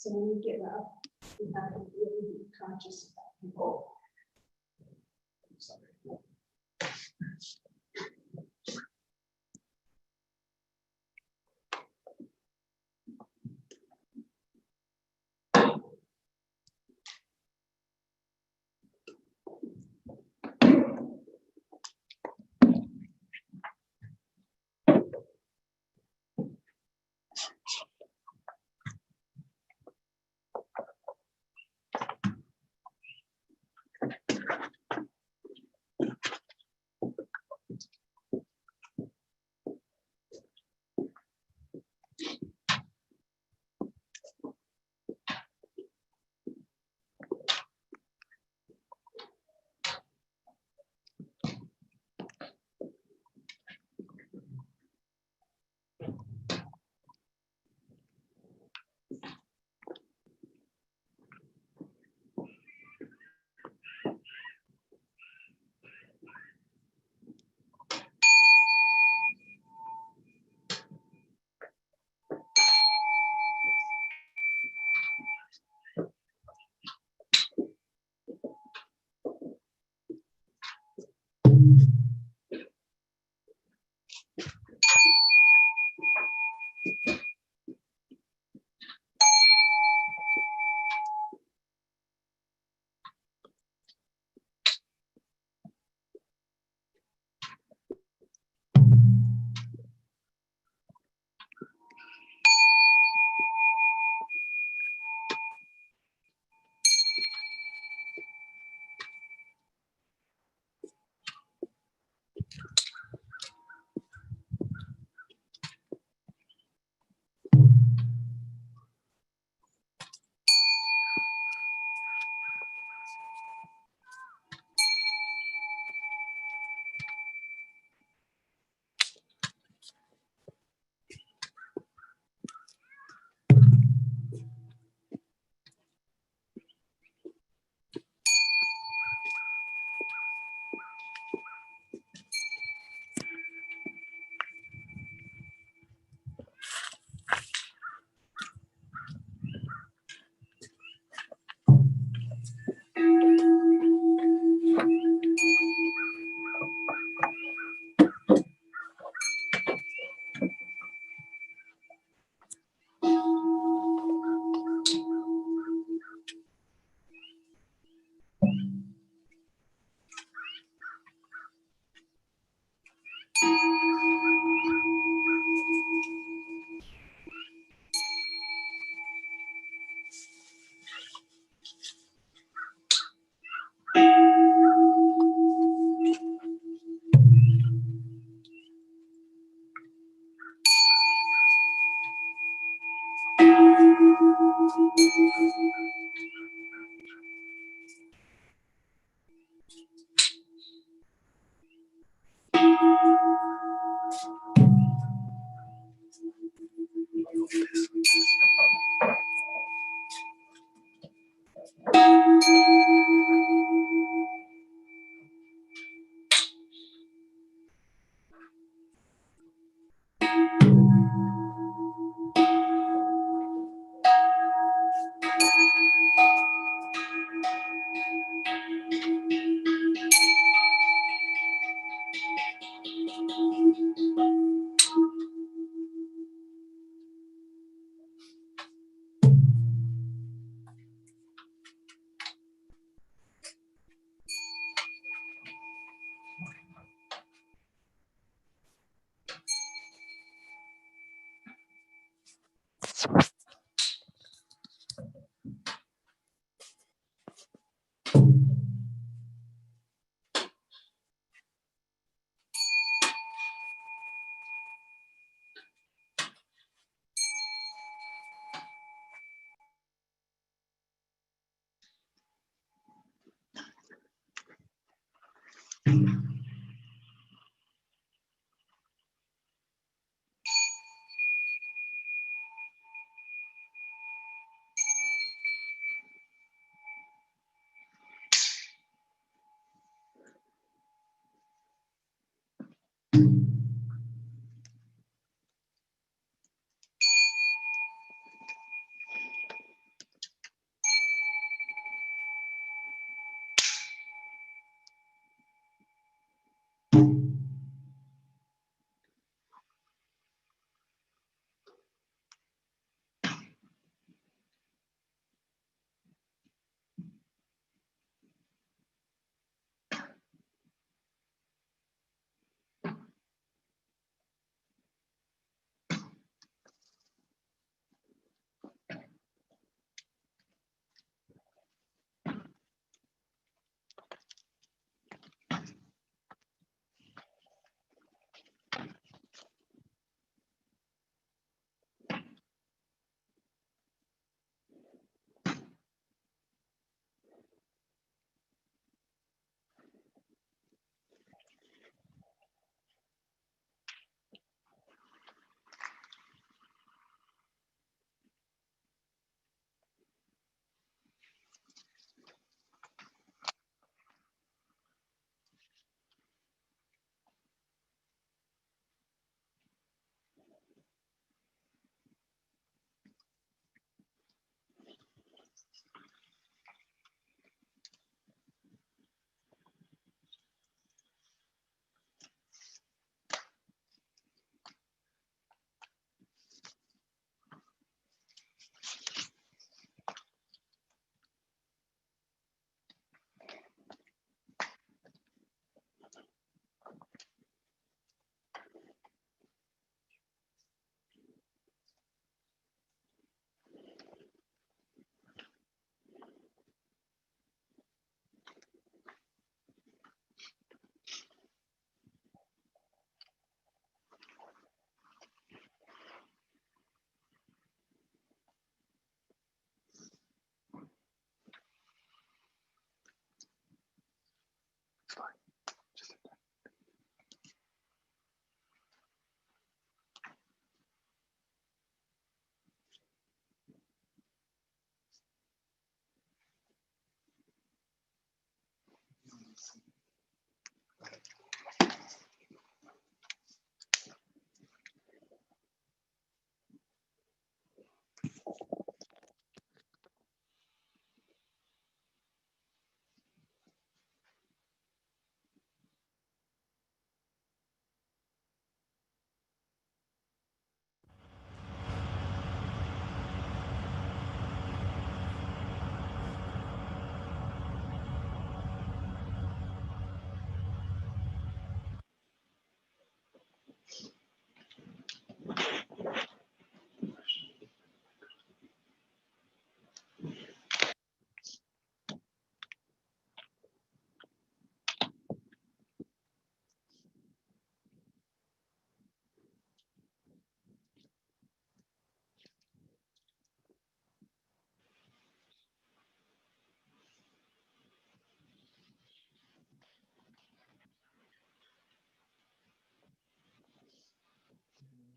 So when we get up, we have to really be conscious of that. Oh. Sorry.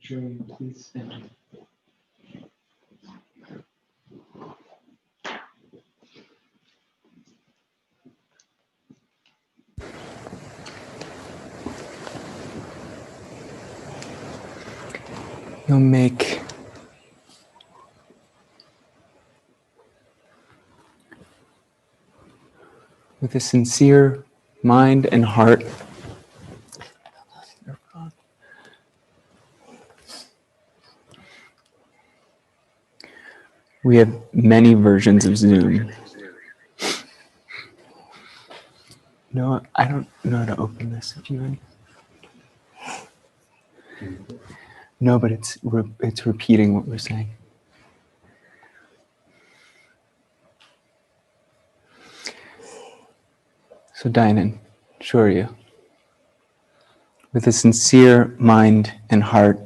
Shoryu, please stand. You'll make with a sincere mind and heart. We have many versions of Zoom. No, I don't know how to open this. If you want. No, but it's repeating what we're saying. So Dainin, Shoryu, with a sincere mind and heart,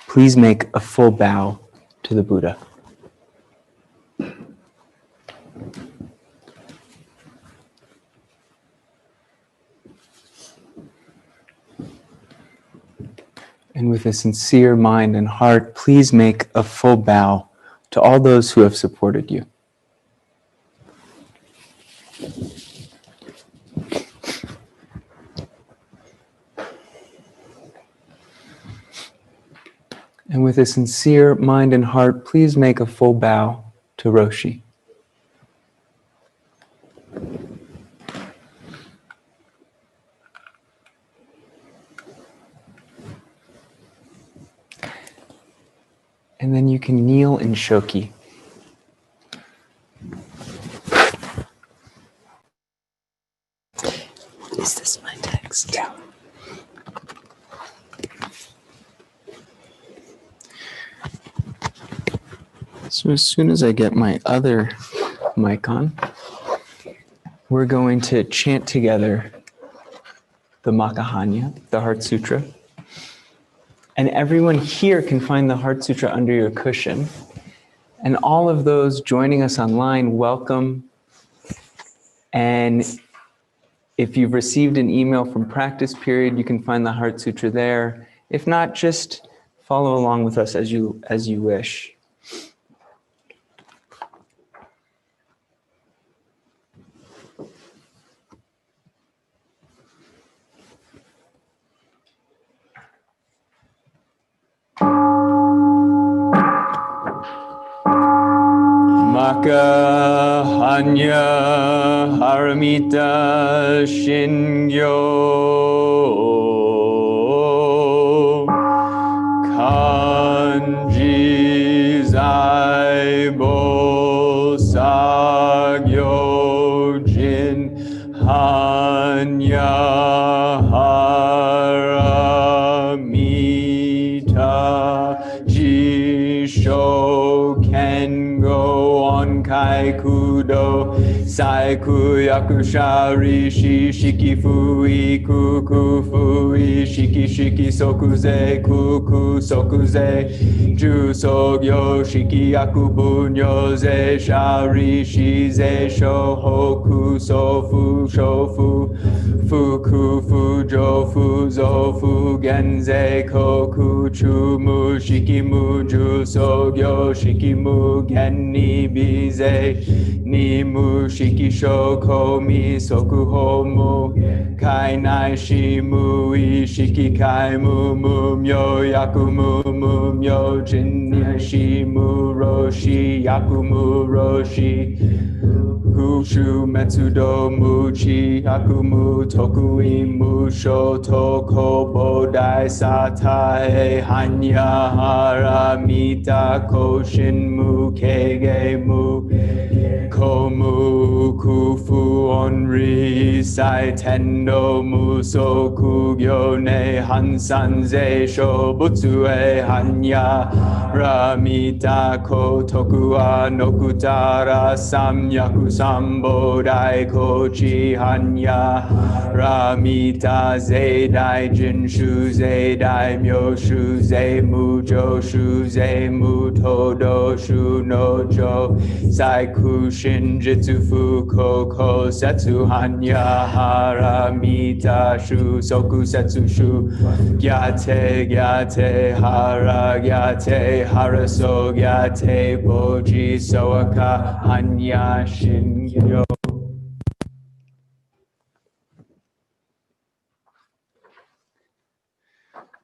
please make a full bow to the Buddha. And with a sincere mind and heart, please make a full bow to all those who have supported you. And with a sincere mind and heart, please make a full bow to Roshi. And then you can kneel in Shukke. Is this my text? Yeah. So as soon as I get my other mic on, we're going to chant together the Makahanya, the Heart Sutra. And everyone here can find the Heart Sutra under your cushion. And all of those joining us online, welcome. And if you've received an email from Practice Period, you can find the Heart Sutra there. If not, just follow along with us as you wish. Makahanya Haramita Shingyo Kanji Zaibo Sagyo Jin Hanya Haramita Jisho Kengo Kaikudo Saiku Yakushari Shiki Fui Kuku Fui Shiki Sokuze Kuku Sokuze Ju Sogyo Shiki Yakubunyo Ze Shari Shize Shohoku Sofu Shofu Fuku Fujo Fuzofu Genze Koku Chumu Shikimu Ju Sogyo Shikimu Genni Bize Nimu Shikisho Komi Sokuhomu Kainai Shimu Ishiki Kaimu Mumyo Yakumu Mumyo Jinnya Shimu Roshi Yakumu Roshi Hushu Metsudo Muchi Hakumu Tokui Musho Toko Bodai Satae Hanya Haramita Koshin Mu Kege Mu Komu Kufu Onri Jisai Tendo Muso Kugyo Ne Hansan Ze Shobutsu E Hanya Ramita Ko Tokua Nokutara Samyaku Sambodai Kochi Hanya Ramita Zeidai Jinshu Zeidai Myoshu Ze Mujo Shu Ze Mutodo Shu Nojo Saiku Shinjitsu Fuko Setsu Hanya Haramita Shu Soku Setsu Shu Gyate Gyate Hara Gyate Haraso Gyate Boji Soaka Hanya Shingyo.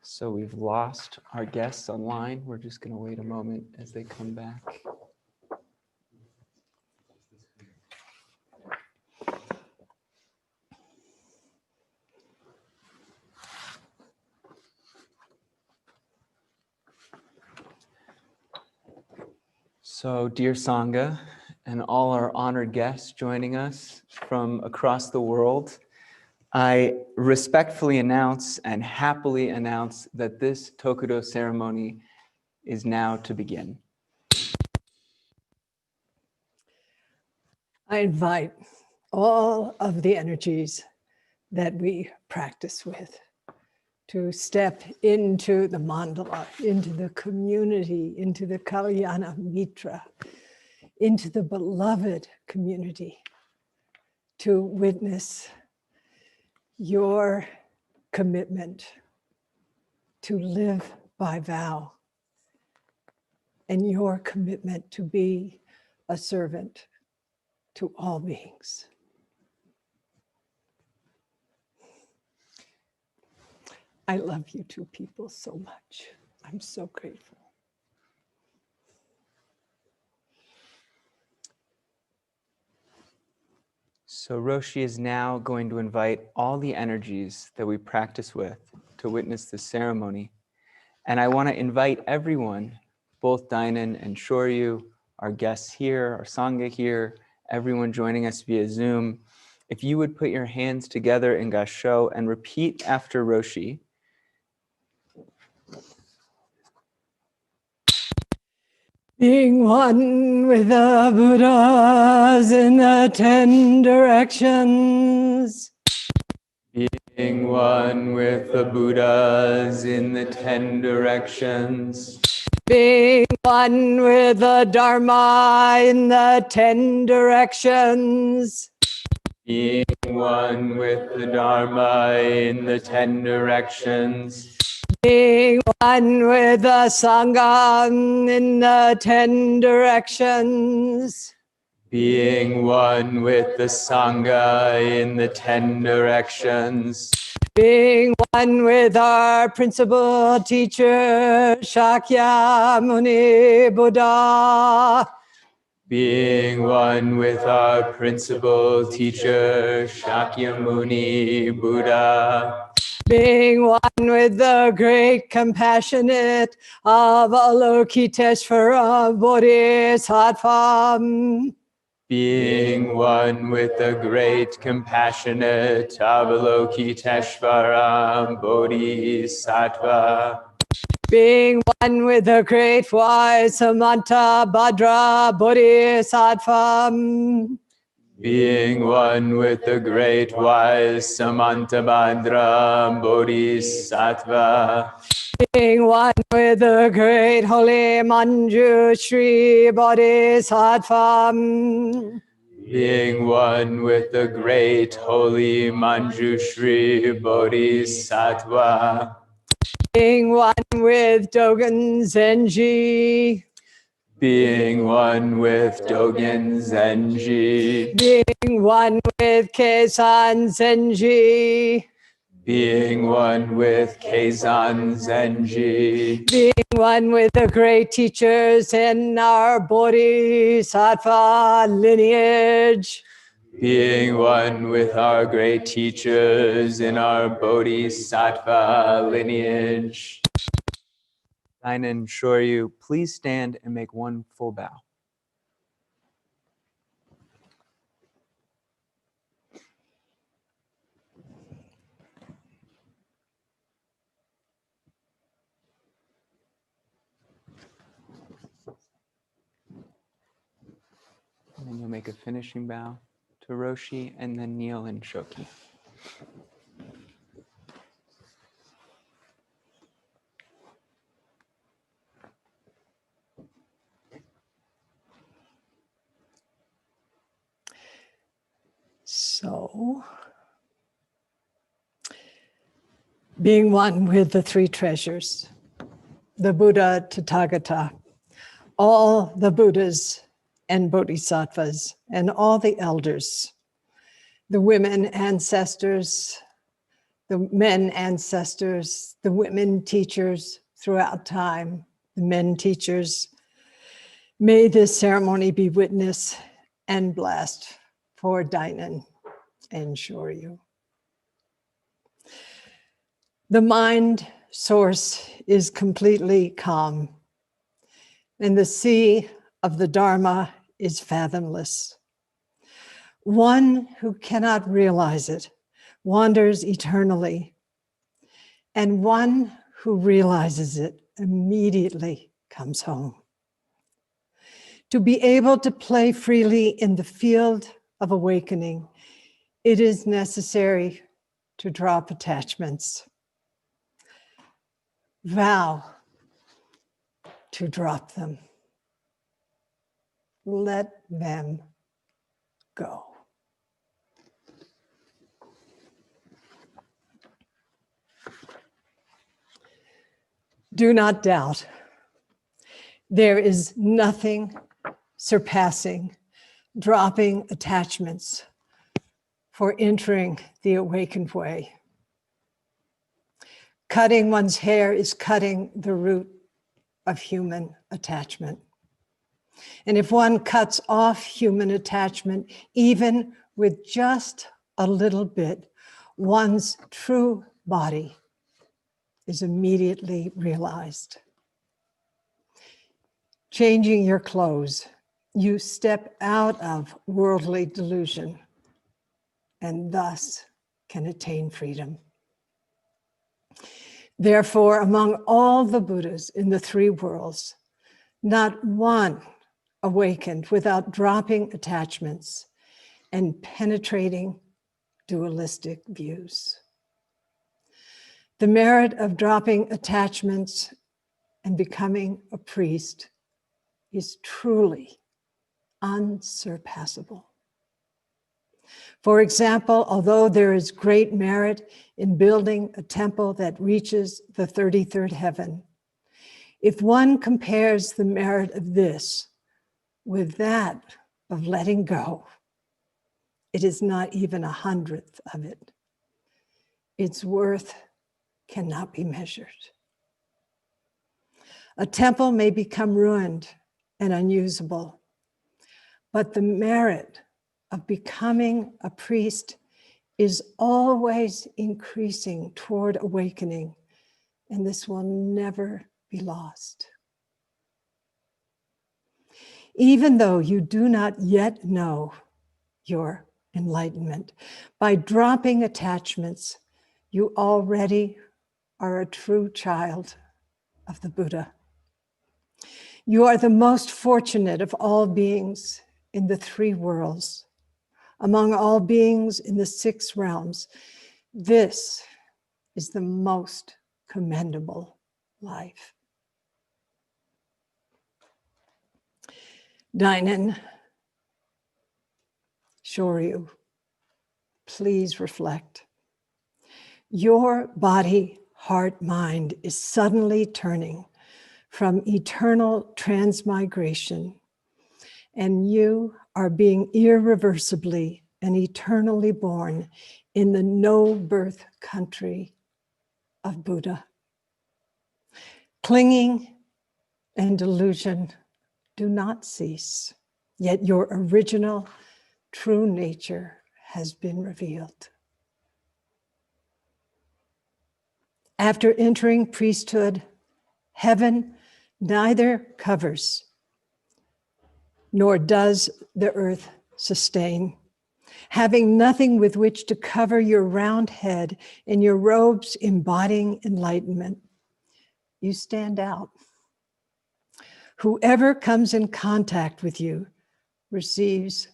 So we've lost our guests online. We're just going to wait a moment as they come back. So, dear Sangha, and all our honored guests joining us from across the world, I respectfully announce and happily announce that this Tokudo ceremony is now to begin. I invite all of the energies that we practice with to step into the mandala, into the community, into the Kalyana Mitra, into the beloved community, to witness your commitment to live by vow and your commitment to be a servant to all beings. I love you two people so much. I'm so grateful. So Roshi is now going to invite all the energies that we practice with to witness the ceremony. And I want to invite everyone, both Dainin and Shoryu, our guests here, our Sangha here, everyone joining us via Zoom, if you would put your hands together in Gasho and repeat after Roshi. Being one with the Buddhas in the 10 directions. Being one with the Buddhas in the 10 directions. Being one with the Dharma in the 10 directions. Being one with the Dharma in the 10 directions. Being one with the Sangha in the 10 directions. Being one with the Sangha in the 10 directions. Being one with our principal teacher, Shakyamuni Buddha. Being one with our principal teacher, Shakyamuni Buddha. Being one with the great compassionate of Avalokiteshvara Bodhisattva. Being one with the great compassionate Avalokiteshvara Bodhisattva. Being one with the great wise Samanta Bhadra Bodhisattva. Being one with the great wise Samantabhadra Bodhisattva. Being one with the great holy Manjushri Bodhisattva. Being one with the great holy Manjushri Bodhisattva. Being one with Dogen Zenji. Being one with Dogen Zenji. Being one with Keizan Zenji. Being one with Keizan Zenji. Being one with the great teachers in our Bodhisattva lineage. Being one with our great teachers in our Bodhisattva lineage. Dainin, Shoryu, please stand and make one full bow. you'll make a finishing bow to Roshi and then kneel in Shukke. So, being one with the three treasures, the Buddha Tathagata, all the Buddhas and Bodhisattvas, and all the elders, the women ancestors, the men ancestors, the women teachers throughout time, the men teachers. May this ceremony be witness and blessed for Dainin and Shoryu. The mind source is completely calm, and the sea of the Dharma is fathomless. One who cannot realize it wanders eternally, and one who realizes it immediately comes home. To be able to play freely in the field of awakening, it is necessary to drop attachments. Vow to drop them. Let them go. Do not doubt. There is nothing surpassing dropping attachments for entering the awakened way. Cutting one's hair is cutting the root of human attachment. And if one cuts off human attachment, even with just a little bit, one's true body is immediately realized. Changing your clothes, you step out of worldly delusion and thus can attain freedom. Therefore, among all the Buddhas in the three worlds, not one awakened without dropping attachments and penetrating dualistic views. The merit of dropping attachments and becoming a priest is truly unsurpassable. For example, although there is great merit in building a temple that reaches the 33rd heaven, if one compares the merit of this with that of letting go, it is not even 100th of it. Its worth cannot be measured. A temple may become ruined and unusable, but the merit of becoming a priest is always increasing toward awakening, and this will never be lost. Even though you do not yet know your enlightenment, by dropping attachments, you already are a true child of the Buddha. You are the most fortunate of all beings in the three worlds. Among all beings in the 6 realms, this is the most commendable life. Dainin, Shoryu, please reflect. Your body, heart, mind is suddenly turning from eternal transmigration, and you are being irreversibly and eternally born in the no-birth country of Buddha. Clinging and delusion do not cease, yet your original true nature has been revealed. After entering priesthood, heaven neither covers nor does the earth sustain. Having nothing with which to cover your round head and your robes embodying enlightenment, you stand out. Whoever comes in contact with you receives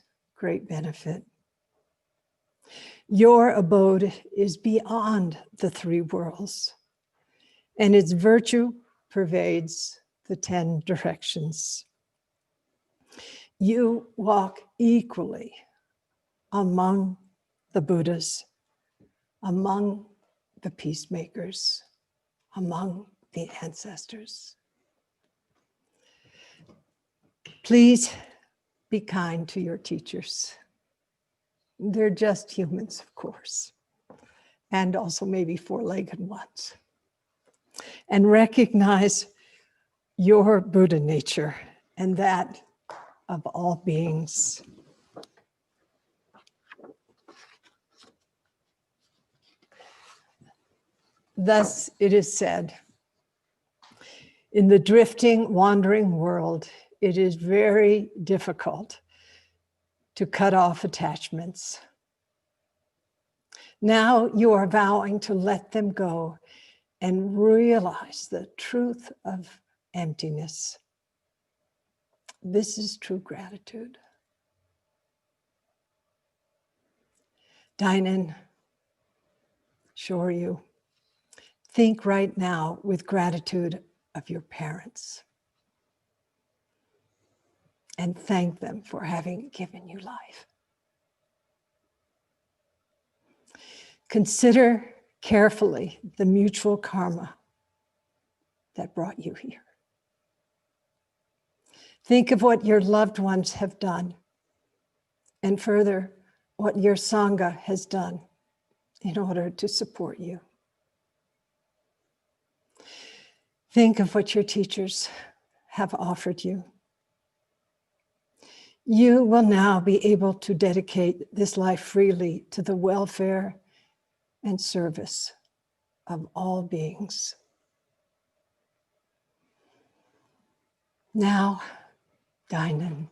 great benefit. Your abode is beyond the three worlds, and its virtue pervades the 10 directions. You walk equally among the Buddhas, among the peacemakers, among the ancestors. Please be kind to your teachers. They're just humans, of course, and also maybe four-legged ones. And recognize your Buddha nature and that of all beings. Thus it is said, in the drifting, wandering world, it is very difficult to cut off attachments. Now you are vowing to let them go and realize the truth of emptiness. This is true gratitude. Dainin, Shoryu, think right now with gratitude of your parents and thank them for having given you life. Consider carefully the mutual karma that brought you here. Think of what your loved ones have done, and further, what your Sangha has done in order to support you. Think of what your teachers have offered you. You will now be able to dedicate this life freely to the welfare and service of all beings. Now, Dainin,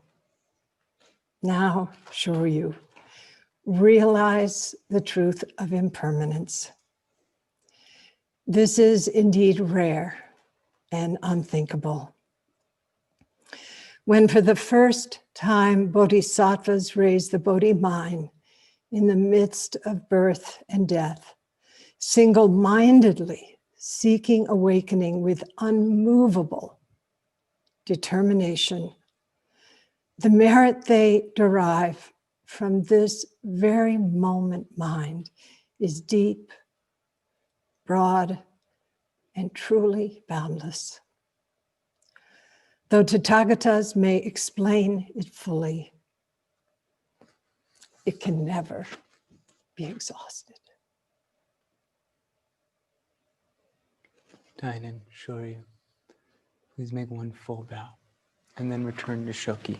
now, Shoryu, realize the truth of impermanence. This is indeed rare and unthinkable. When for the first time bodhisattvas raise the Bodhi mind in the midst of birth and death, single-mindedly seeking awakening with unmovable determination, the merit they derive from this very moment mind is deep, broad, and truly boundless. Though Tathagatas may explain it fully, it can never be exhausted. Dainin, Shoryu, please make one full bow and then return to Shukke.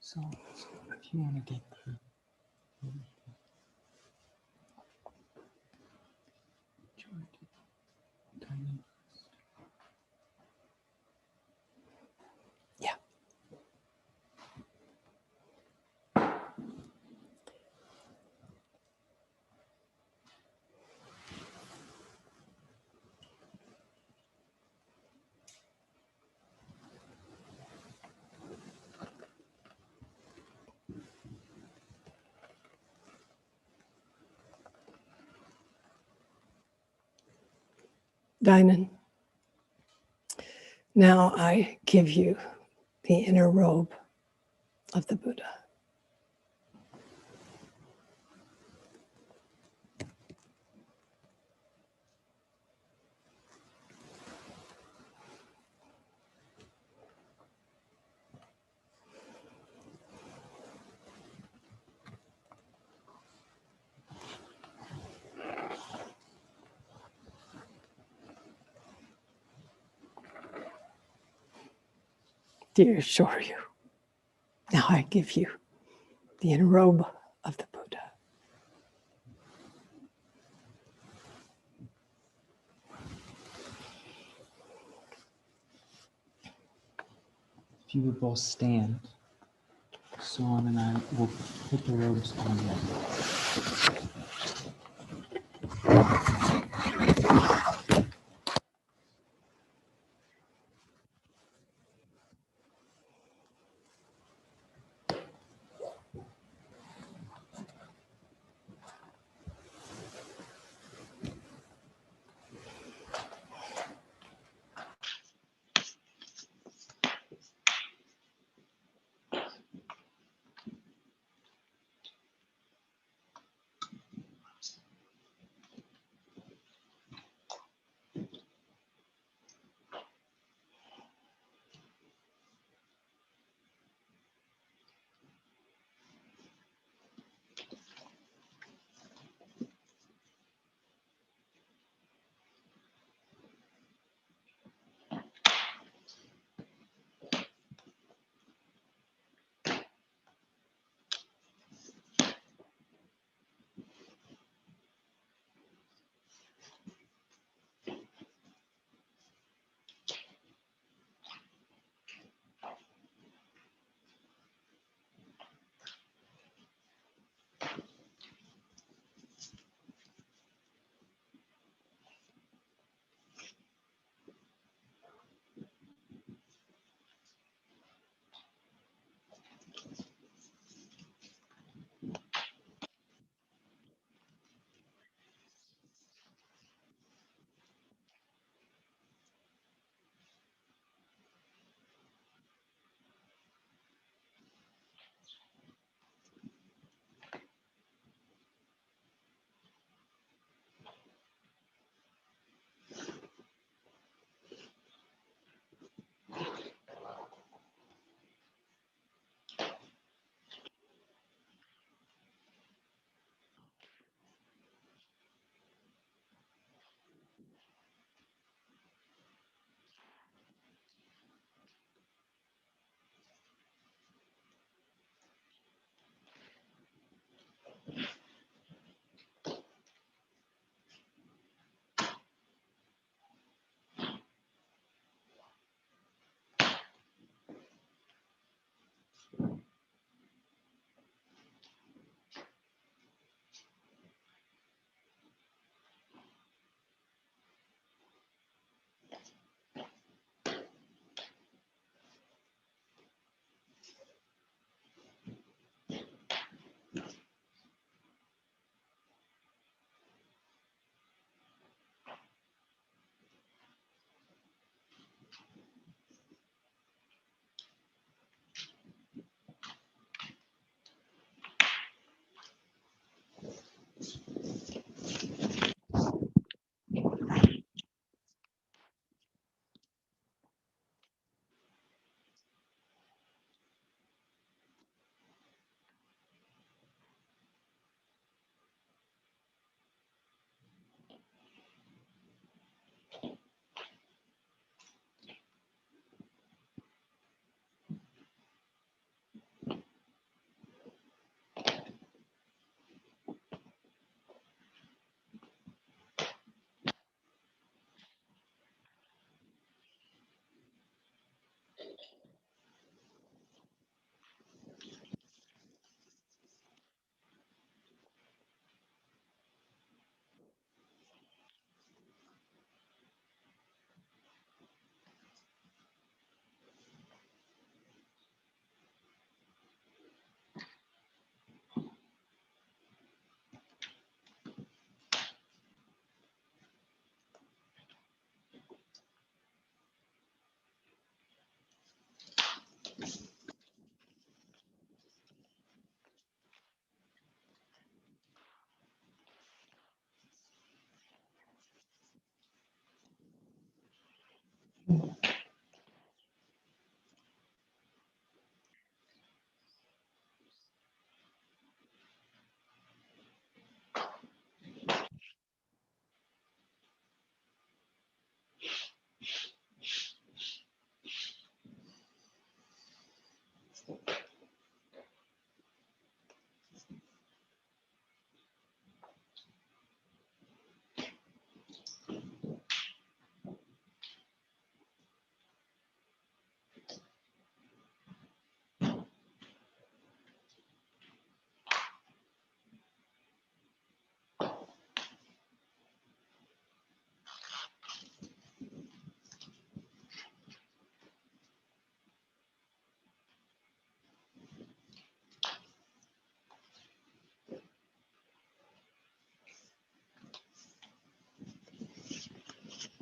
So, if you want to get through, Yeah. Dainin, now I give you the inner robe of the Buddha. Dear Shoryu, now I give you the inner robe of the Buddha. If you would both stand, Swan and I will put the robes on them.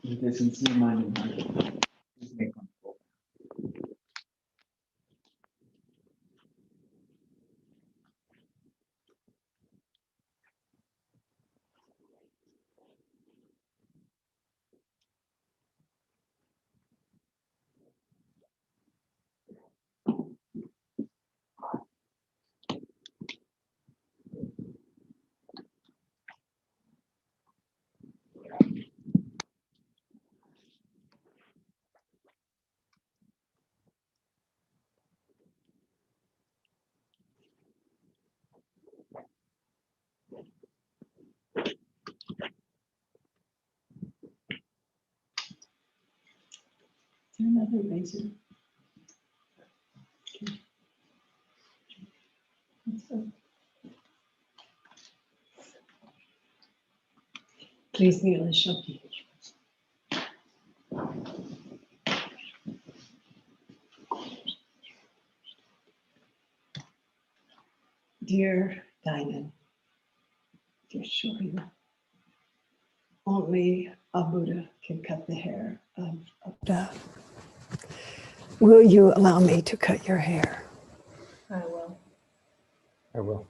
With a sincere mind and heart, please make one full. Another razor. Please kneel and Shukke. Dear Dainin, dear Shoryu, only a Buddha can cut the hair of a Buddha. Will you allow me to cut your hair? I will. I will.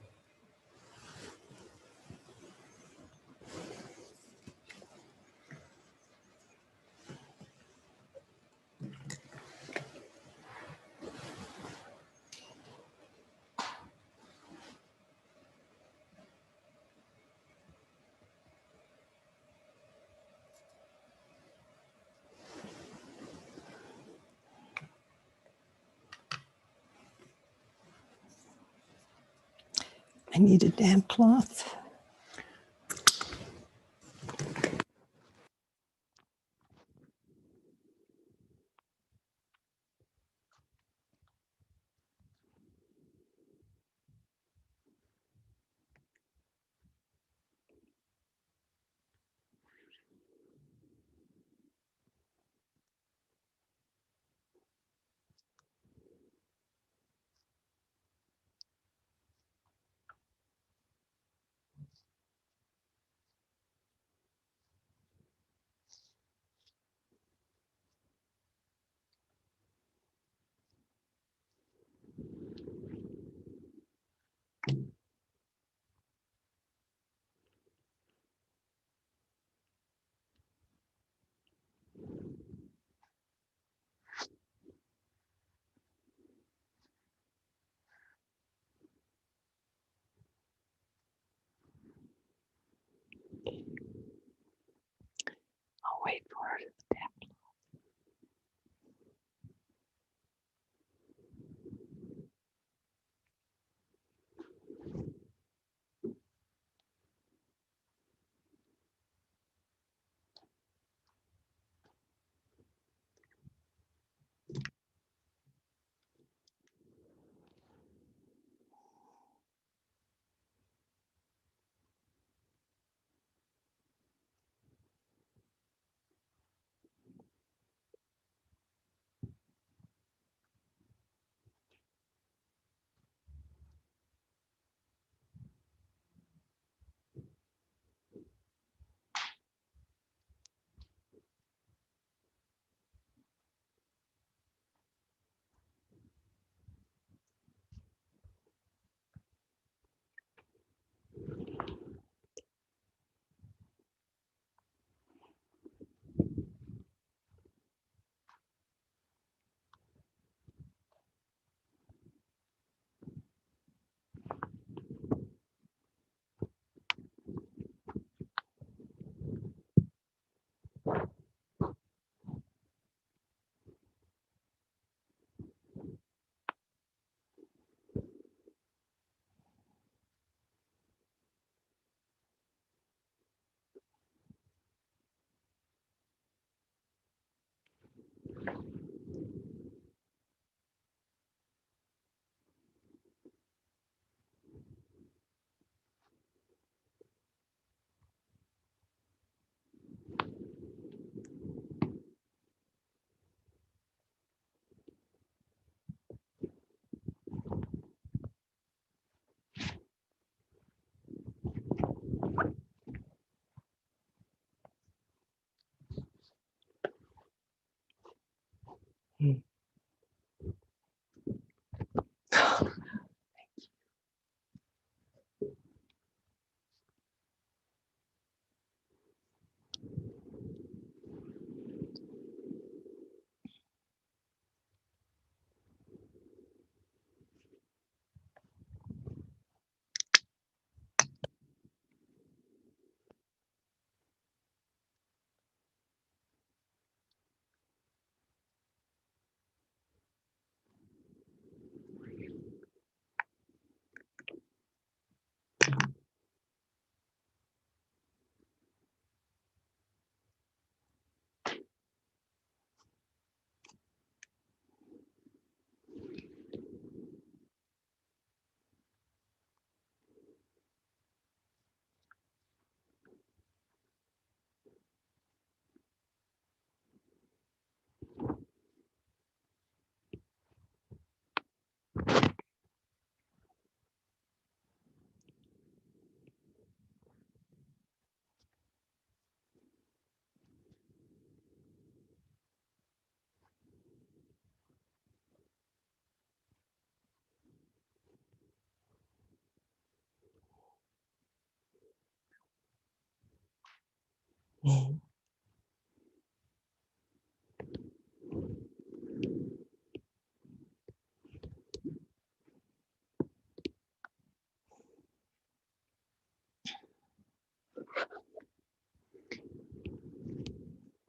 I need a damp cloth. I'll wait for it.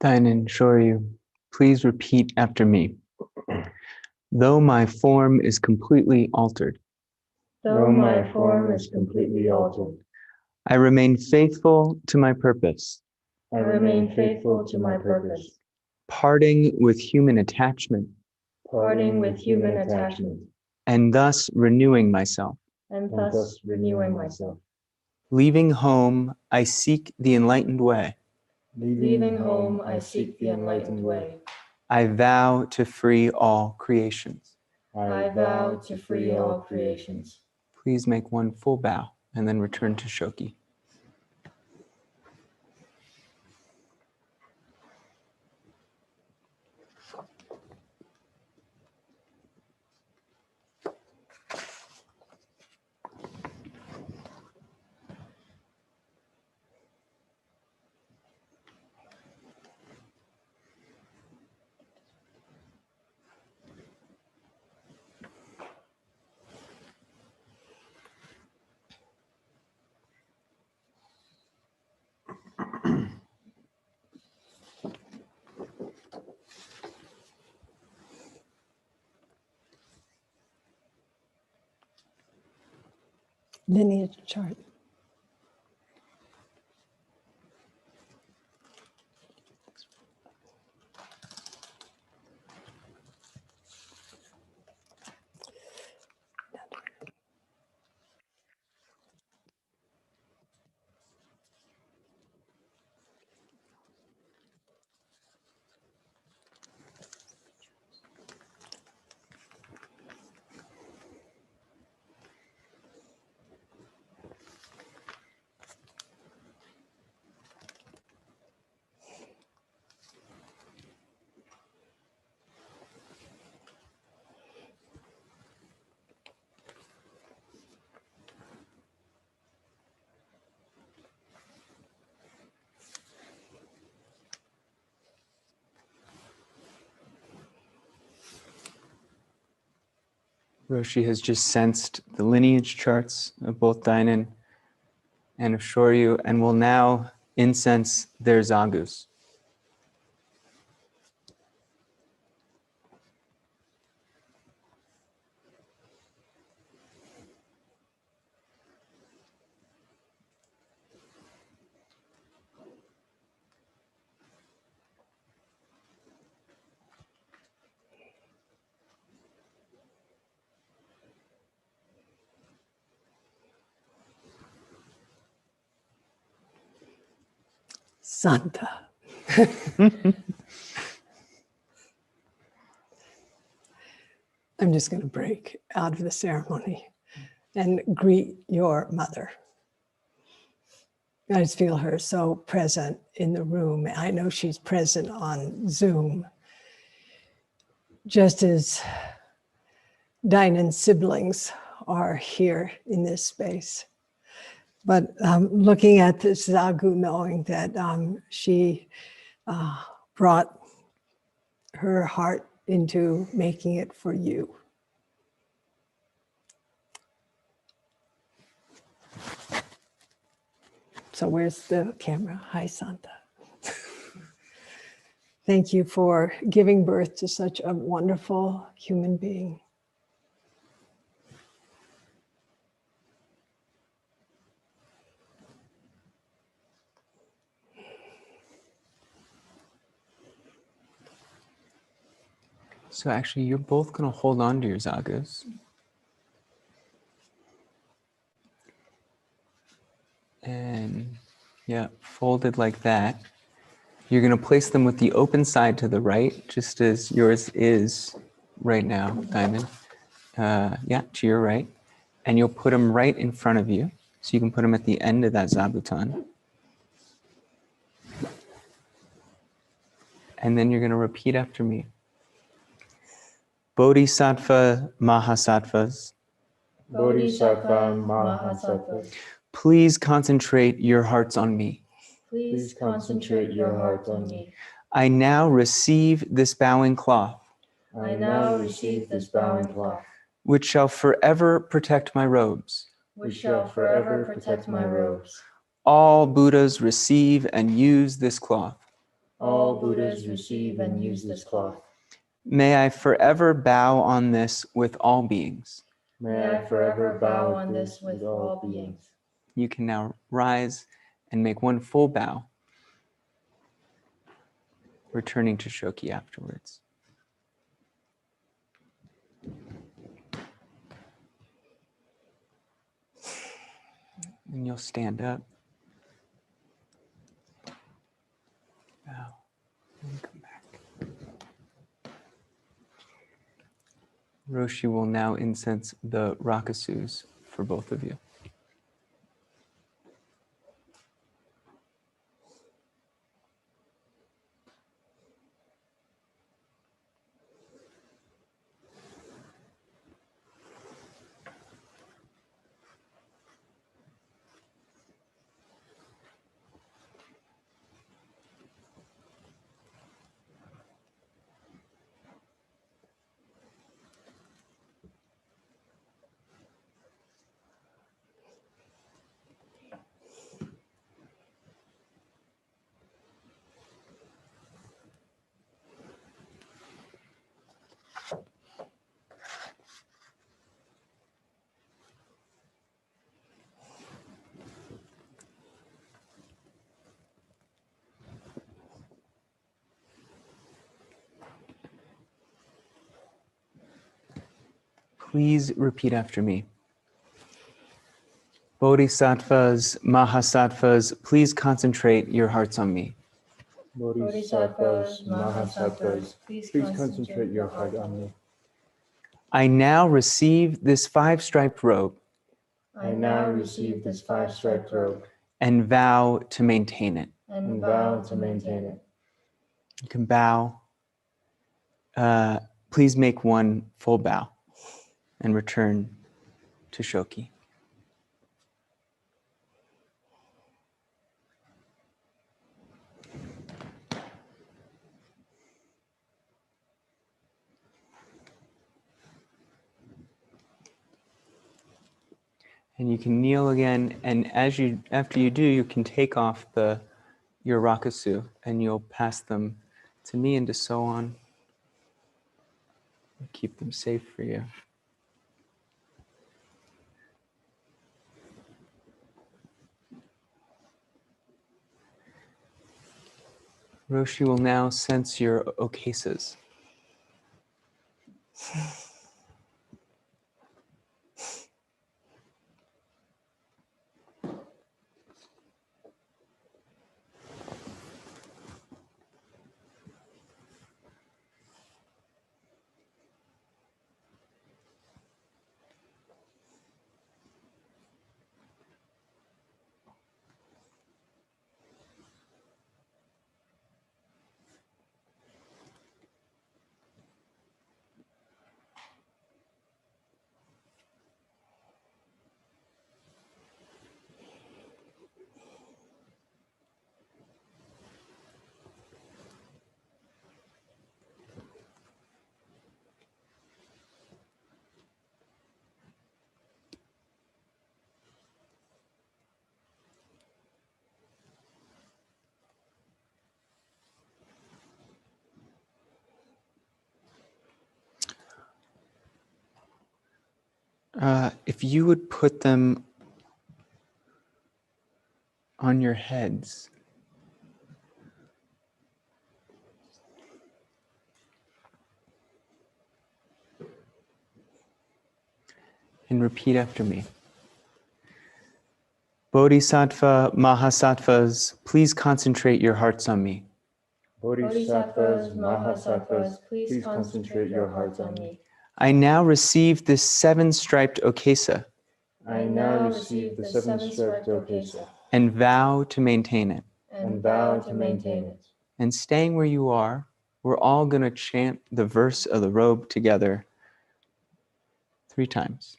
Dainin, Shoryu, please repeat after me. Though my form is completely altered, Though my form is completely altered, I remain faithful to my purpose, I remain faithful to my purpose, parting with human attachment, parting with human attachment, and thus renewing myself. and thus renewing myself. Leaving home, I seek the enlightened way. Leaving home, I seek the enlightened way. I vow to free all creations. I vow to free all creations. Please make one full bow and then return to Shukke. Lineage chart. Roshi has just sensed the lineage charts of both Dainin and of Shoryu and will now incense their zagus. Santa. I'm just going to break out of the ceremony and greet your mother. I just feel her so present in the room. I know she's present on Zoom. just as Dainin's siblings are here in this space. But looking at this Zagu, knowing that she brought her heart into making it for you. So where's the camera? Hi, Santa. Thank you for giving birth to such a wonderful human being. So actually, you're both going to hold on to your zagas. And yeah, folded like that. You're going to place them with the open side to the right, just as yours is right now, Dainin. Yeah, to your right. And you'll put them right in front of you. So you can put them at the end of that zabuton. And then you're going to repeat after me. Bodhisattva Mahasattvas, Bodhisattva Mahasattvas, please concentrate your hearts on me. please concentrate your heart on me. I now receive this bowing cloth, I now receive this bowing cloth, which shall forever protect my robes. which shall forever protect my robes. All Buddhas receive and use this cloth. All Buddhas receive and use this cloth. May I forever bow on this with all beings. May I forever bow on this with all beings. You can now rise and make one full bow, returning to Shukke afterwards. And you'll stand up. Bow. And come back. Roshi will now incense the Rakasus for both of you. Please repeat after me. Bodhisattvas, Mahasattvas, please concentrate your hearts on me. Bodhisattvas, Mahasattvas, please concentrate your heart on me. I now receive this 5-striped robe I now receive this 5-striped robe and vow to maintain it. and vow to maintain it. You can bow. Please make one full bow and return to Shukke. And you can kneel again, and after you do, you can take off your Rakasu, and you'll pass them to me and to so on. Keep them safe for you. Roshi will now sense your okasas. If you would put them on your heads. And repeat after me. Bodhisattva, Mahasattvas, please concentrate your hearts on me. Bodhisattvas, Mahasattvas, please concentrate your hearts on me. I now receive this seven-striped okesa I now receive the seven-striped okesa and vow to maintain it. and vow to maintain it. And staying where you are, we're all going to chant the verse of the robe together 3 times.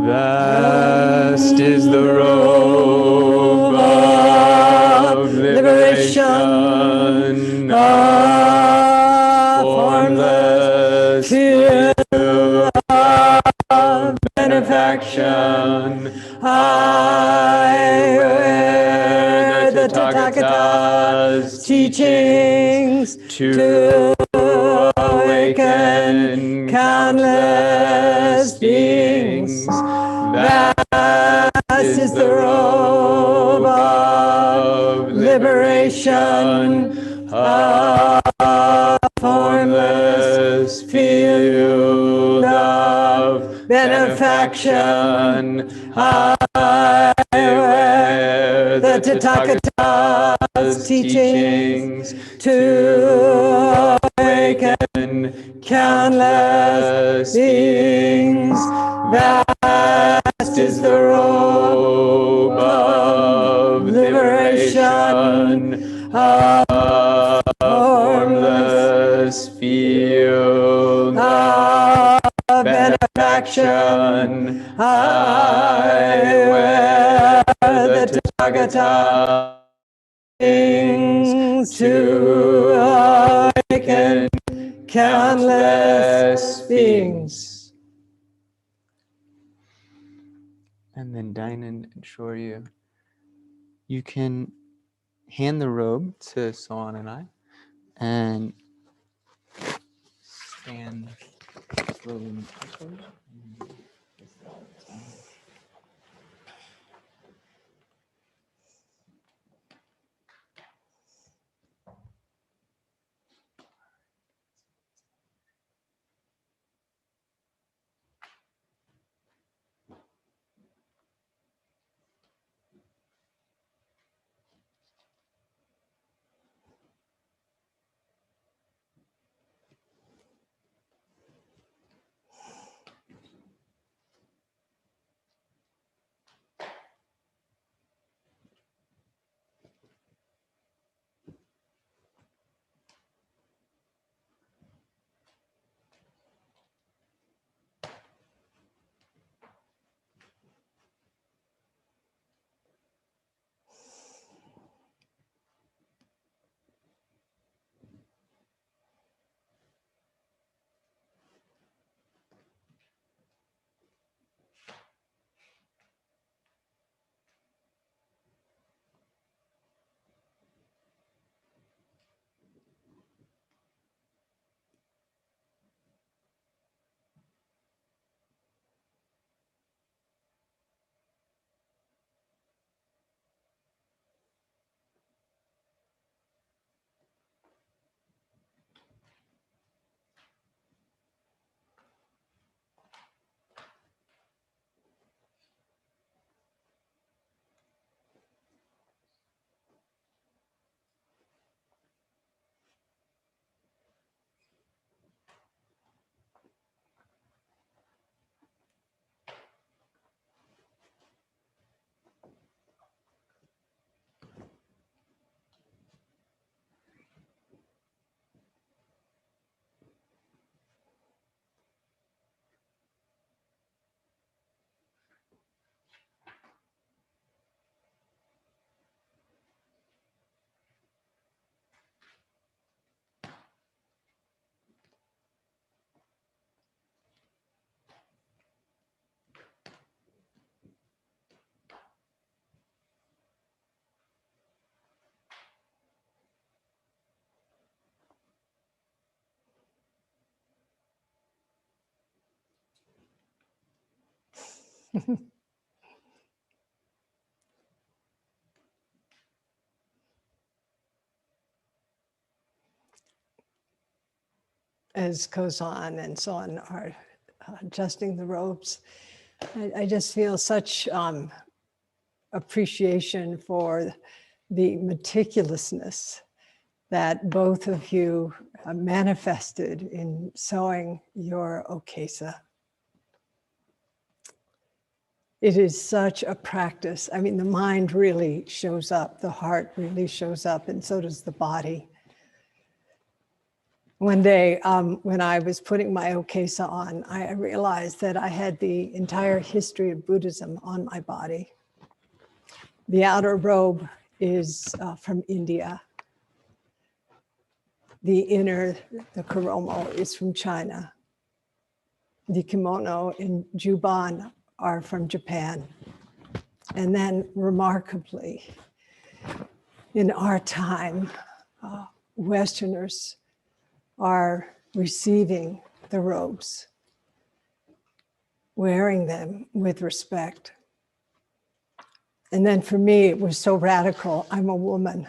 Vast is the robe of liberation, formless field of benefaction. I wear the Tathagata's teachings to awaken countless beings. Vast is the robe of liberation, a formless field of benefaction. I wear the Tathagata's teachings to awaken countless beings. Vast is the robe of liberation, a formless field of benefaction. I wear the Tathagata teachings to awaken countless beings. And then Dainin and Shoryu, you can hand the robe to Sohan and I and stand slowly. As Kozan and so on are adjusting the robes, I just feel such appreciation for the meticulousness that both of you manifested in sewing your okesa. It is such a practice. I mean, the mind really shows up, the heart really shows up, and so does the body. One day, when I was putting my okesa on, I realized that I had the entire history of Buddhism on my body. The outer robe is from India. The inner, the kuromo, is from China. The kimono and juban are from Japan. And then, remarkably, in our time, Westerners are receiving the robes, wearing them with respect. And then for me, it was so radical. I'm a woman.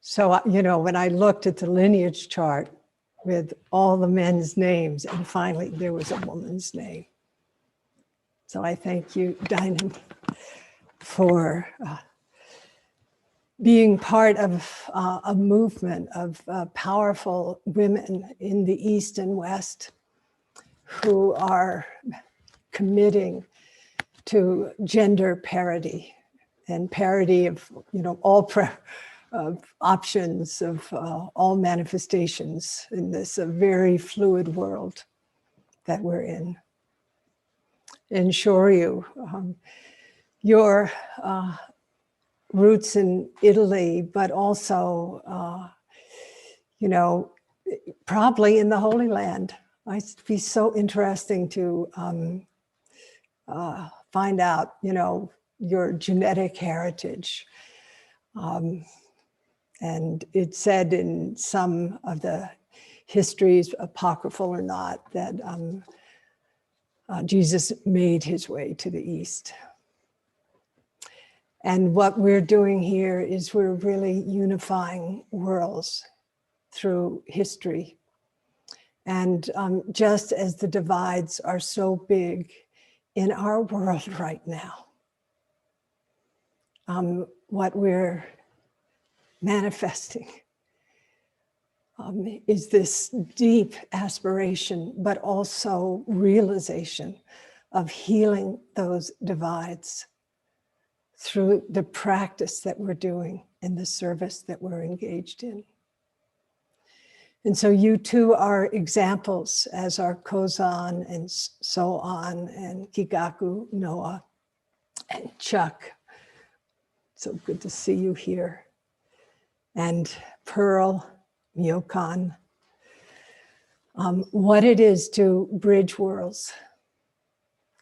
So, you know, when I looked at the lineage chart with all the men's names, and finally there was a woman's name. So I thank you, Dainin, for being part of a movement of powerful women in the East and West who are committing to gender parity and parity of, you know, all of options of all manifestations in this very fluid world that we're in. And Shoryu, your roots in Italy, but also, you know, probably in the Holy Land. It'd be so interesting to find out, you know, your genetic heritage. And it's said in some of the histories, apocryphal or not, that Jesus made his way to the East. And what we're doing here is we're really unifying worlds through history. And just as the divides are so big in our world right now, what we're manifesting is this deep aspiration, but also realization of healing those divides through the practice that we're doing and the service that we're engaged in. And so you two are examples, as are Kozan and so on, and Kigaku, Noah, and Chuck. So good to see you here. And Pearl, Myokan. What it is to bridge worlds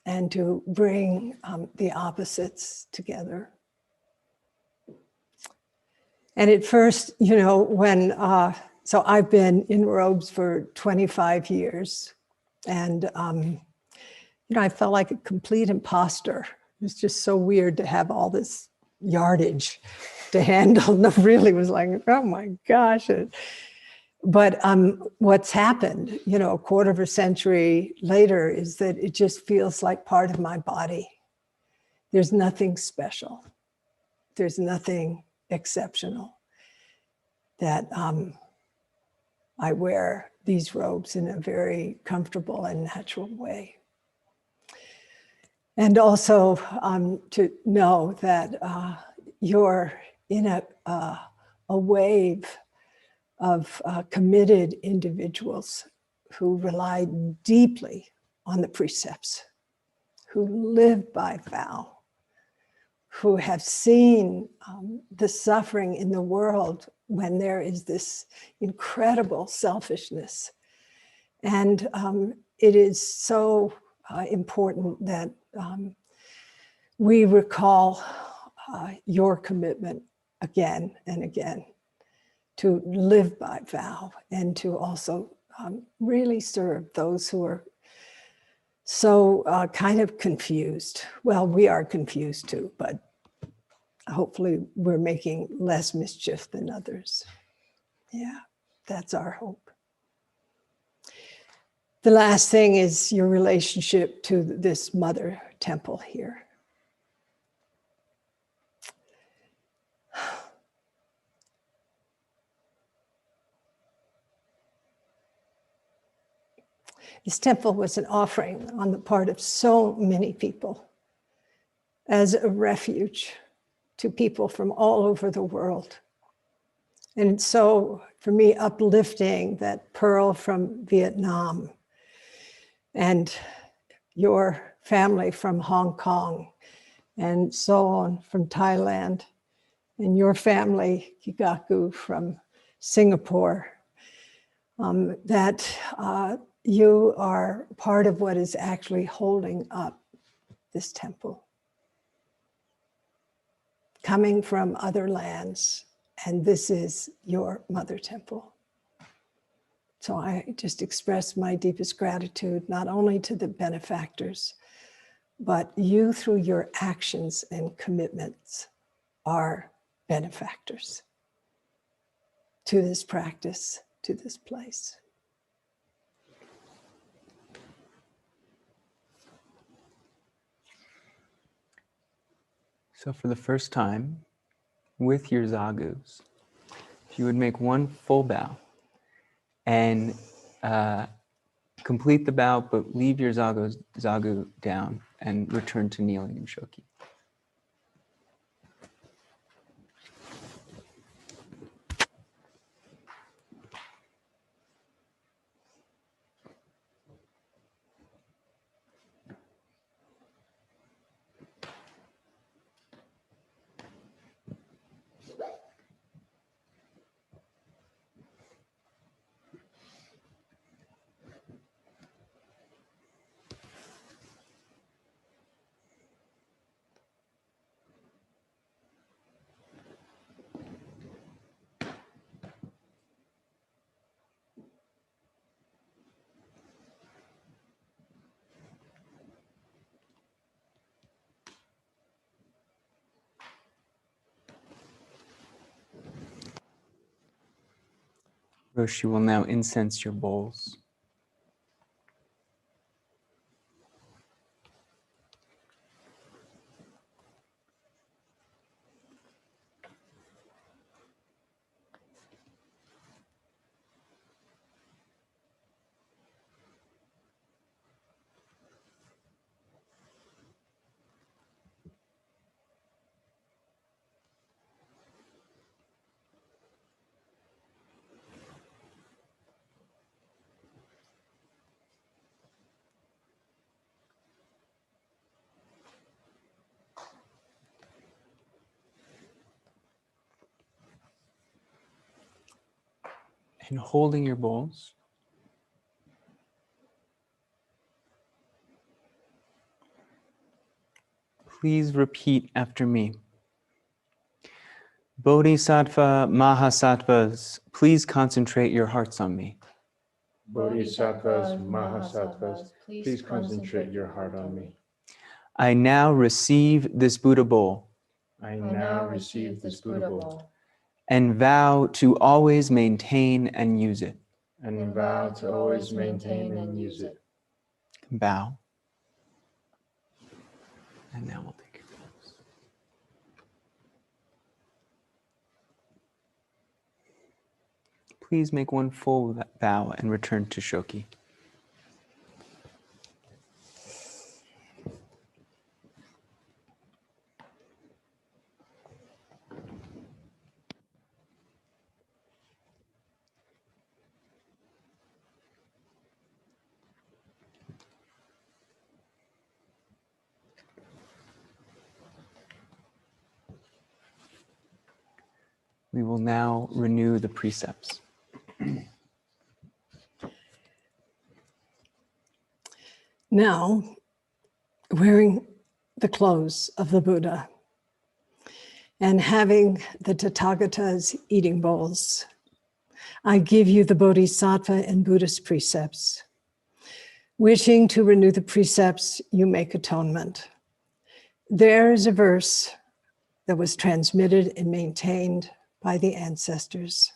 and to bring the opposites together. And at first, you know, when, so I've been in robes for 25 years, and, you know, I felt like a complete imposter. It was just so weird to have all this yardage to handle. No, really was like, oh my gosh. But what's happened, you know, a quarter of a century later is that it just feels like part of my body. There's nothing special. There's nothing exceptional that I wear these robes in a very comfortable and natural way. And also to know that you're in a wave of committed individuals who rely deeply on the precepts, who live by vow, who have seen the suffering in the world when there is this incredible selfishness. And it is so important that we recall your commitment again and again to live by vow and to also really serve those who are So kind of confused. Well, we are confused too, but hopefully we're making less mischief than others. Yeah, that's our hope. The last thing is your relationship to this mother temple here. This temple was an offering on the part of so many people as a refuge to people from all over the world. And it's so, for me, uplifting that Pearl from Vietnam and your family from Hong Kong and so on from Thailand and your family, Kigaku, from Singapore, that you are part of what is actually holding up this temple, coming from other lands, and this is your mother temple. So I just express my deepest gratitude, not only to the benefactors, but you through your actions and commitments are benefactors to this practice, to this place. So for the first time, with your zagus, if you would make one full bow and complete the bow, but leave your zagu down and return to kneeling in Shukke. Roshi will now incense your bowls. And holding your bowls, please repeat after me. Bodhisattva Mahasattvas, please concentrate your hearts on me. Bodhisattvas, Mahasattvas, please concentrate your heart on me. I now receive this Buddha bowl I now receive this Buddha bowl and vow to always maintain and use it. and vow to always maintain and use it. Bow. And now we'll take your bowls. Please make one full bow and return to Shukke. We will now renew the precepts. Now, wearing the clothes of the Buddha and having the Tathagata's eating bowls, I give you the Bodhisattva and Buddhist precepts. Wishing to renew the precepts, you make atonement. There is a verse that was transmitted and maintained by the ancestors.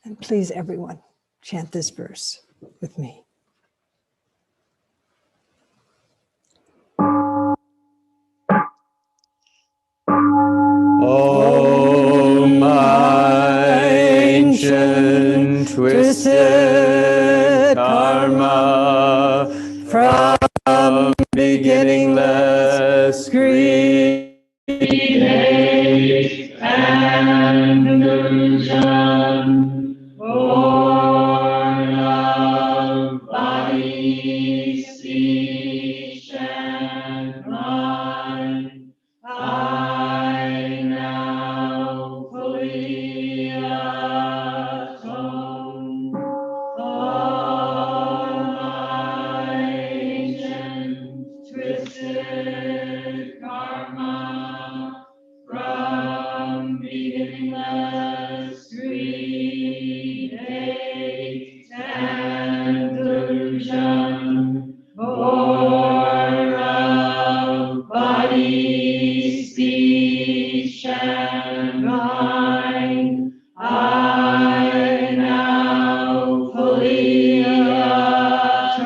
And please, everyone, chant this verse with me. Oh, my ancient twisted karma, from beginningless greed and illusion, born of body, speech, and mind, I now fully atone all my ancient twisted karma from beginningless greed, hate, and delusion, born of body, speech, and mind, I now fully atone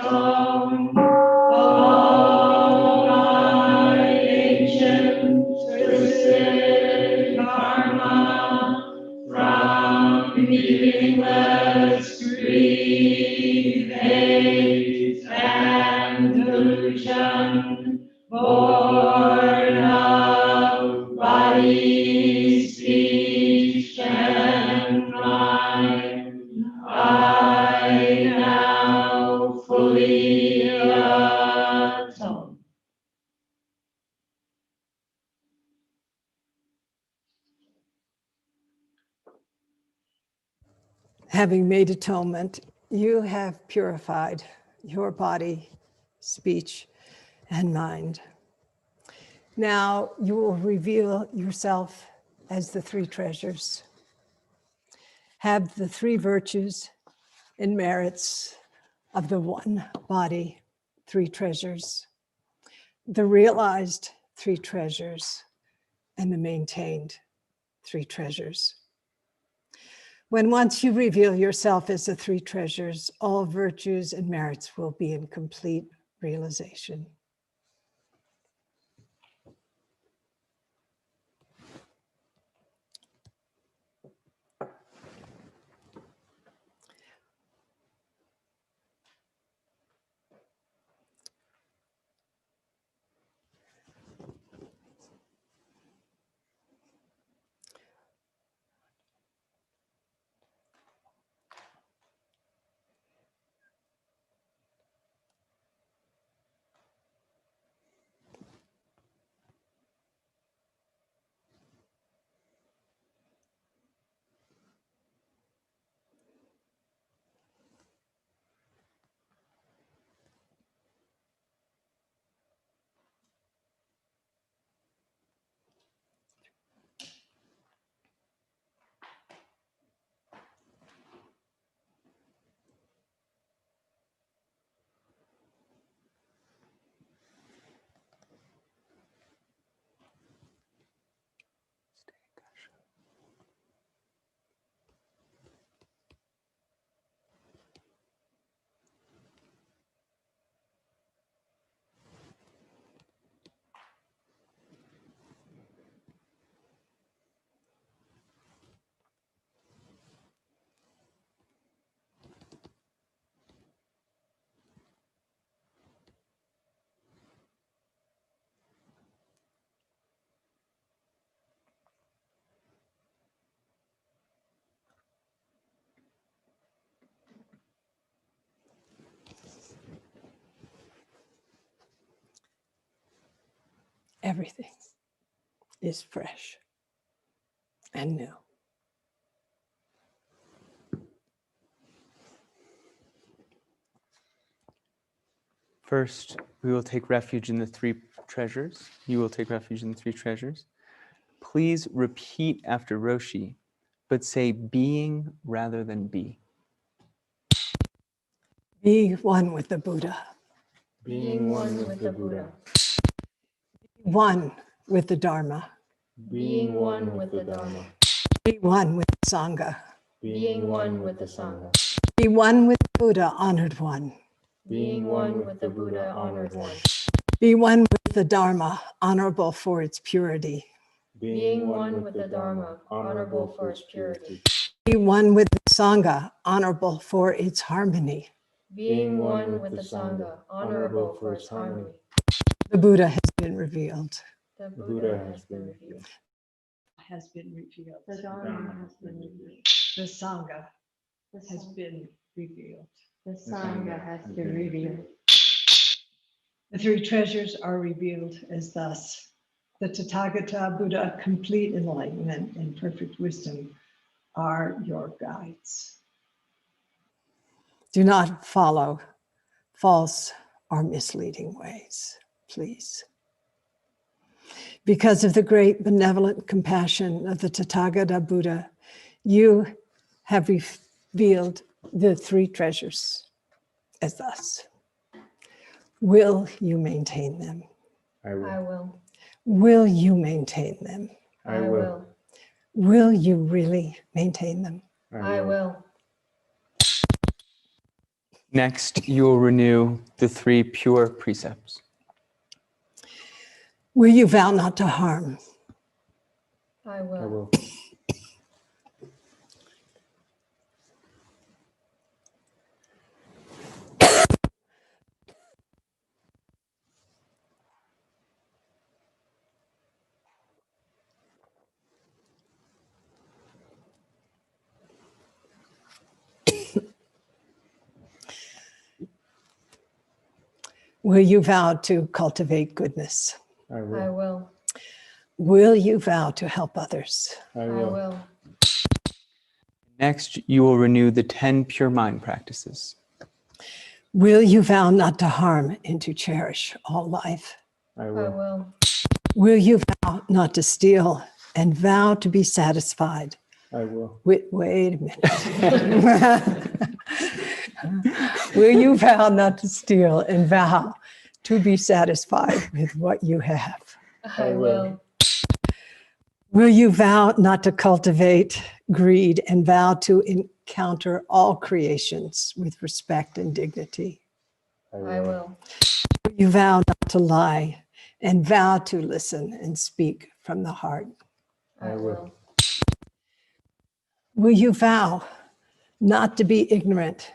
all my ancient twisted karma from beginningless greed, hate, and delusion, born of body, speech, and mind, I now fully atone. Having made atonement, you have purified your body, speech, and mind. Now you will reveal yourself as the three treasures. Have the three virtues and merits of the one body, three treasures, the realized three treasures, and the maintained three treasures. When once you reveal yourself as the three treasures, all virtues and merits will be in complete realization. Everything is fresh and new. First, we will take refuge in the three treasures. You will take refuge in the three treasures. Please repeat after Roshi, but say being rather than be. Be one with the Buddha. being one with the Buddha, One with the Dharma. being one with the Dharma, Be one with the Sangha. being one with the Sangha, Be one with the Buddha, honored one. being one with the Buddha, honored one, Be one with the Dharma, honorable for its purity. being one with the Dharma, honorable for its purity, Be one with the Sangha, honorable for its harmony. being one with the Sangha, honorable for its harmony. The Buddha has been revealed. The Buddha has been revealed. Has been revealed. The Dharma has been revealed. The Sangha The has been revealed. Sangha has been revealed. The three treasures are revealed as thus: the Tathagata Buddha, complete enlightenment and perfect wisdom, are your guides. Do not follow false or misleading ways, please. Because of the great benevolent compassion of the Tathagata Buddha, you have revealed the three treasures as thus. Will you maintain them? I will. I will. Will you maintain them? I will. Will you really maintain them? I will. Next, you will renew the 3 pure precepts. Will you vow not to harm? I I will. will. Will you vow to cultivate goodness? I I will. will. Will you vow to help others? I I will. will. Next, you will renew the 10 pure mind practices. Will you vow not to harm and to cherish all life? I I will. will. Will you vow not to steal and vow to be satisfied? I will. Wait a minute. Will you vow not to steal and vow to be satisfied with what you have? I will. Will you vow not to cultivate greed and vow to encounter all creations with respect and dignity? I will. Will you vow not to lie and vow to listen and speak from the heart? I will. Will you vow not to be ignorant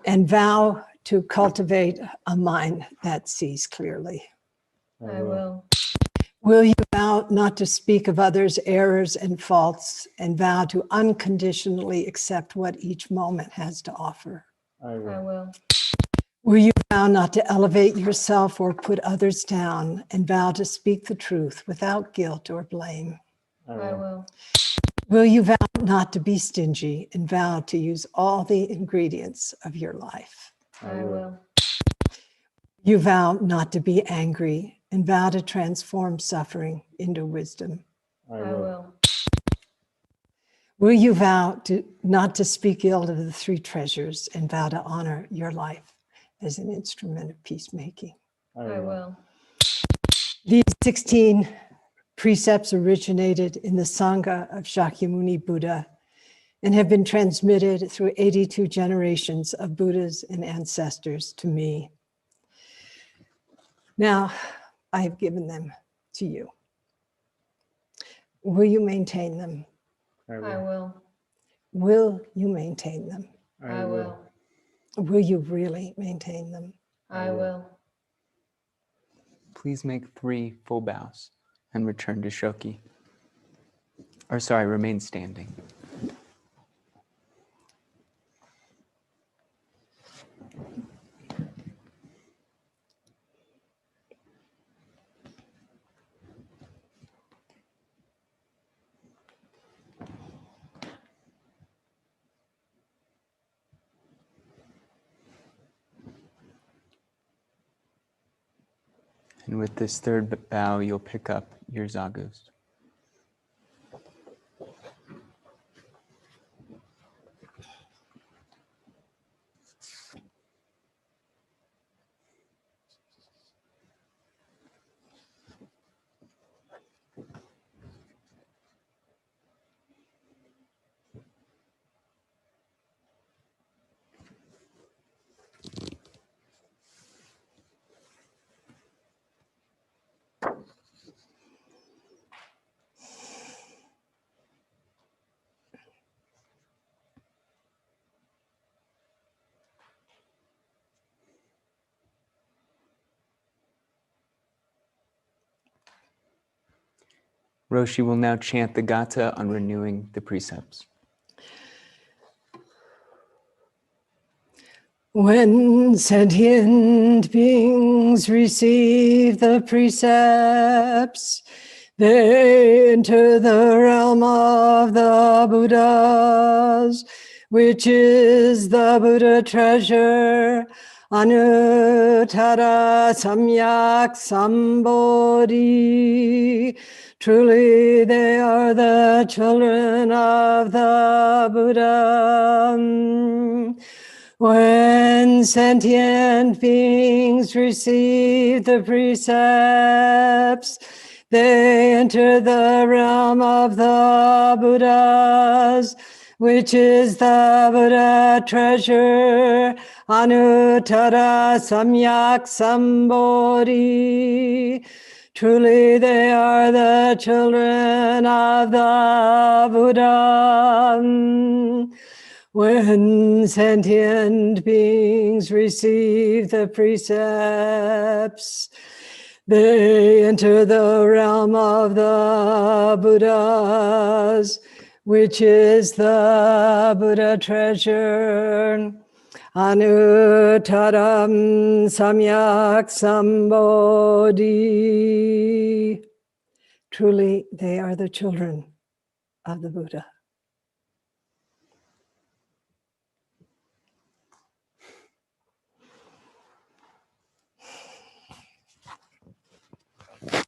and vow to cultivate a mind that sees clearly? I will. Will you vow not to speak of others' errors and faults and vow to unconditionally accept what each moment has to offer? I I will. will. Will you vow not to elevate yourself or put others down and vow to speak the truth without guilt or blame? I will. Will you vow not to be stingy and vow to use all the ingredients of your life? I will. You vow not to be angry and vow to transform suffering into wisdom. I I will. will. Will you vow not to speak ill of the 3 treasures and vow to honor your life as an instrument of peacemaking? I will. These 16 precepts originated in the Sangha of Shakyamuni Buddha and have been transmitted through 82 generations of Buddhas and ancestors to me. Now, I have given them to you. Will you maintain them? I I will. will. Will you maintain them? I will. Will you really maintain them? I will. Please make 3 full bows and return to Shukke. Or sorry, remain standing. And with this 3rd bow, you'll pick up your zagus. Roshi will now chant the Gatha on renewing the precepts. When sentient beings receive the precepts, they enter the realm of the Buddhas, which is the Buddha treasure, Anuttara Samyak Sambodhi. Truly they are the children of the Buddha. When sentient beings receive the precepts, they enter the realm of the Buddhas, which is the Buddha treasure, Anuttara Samyak Sambodhi. Truly they are the children of the Buddha. When sentient beings receive the precepts, they enter the realm of the Buddhas, which is the Buddha treasure, Anuttaram Samyak Sambodhi. Truly, they are the children of the Buddha.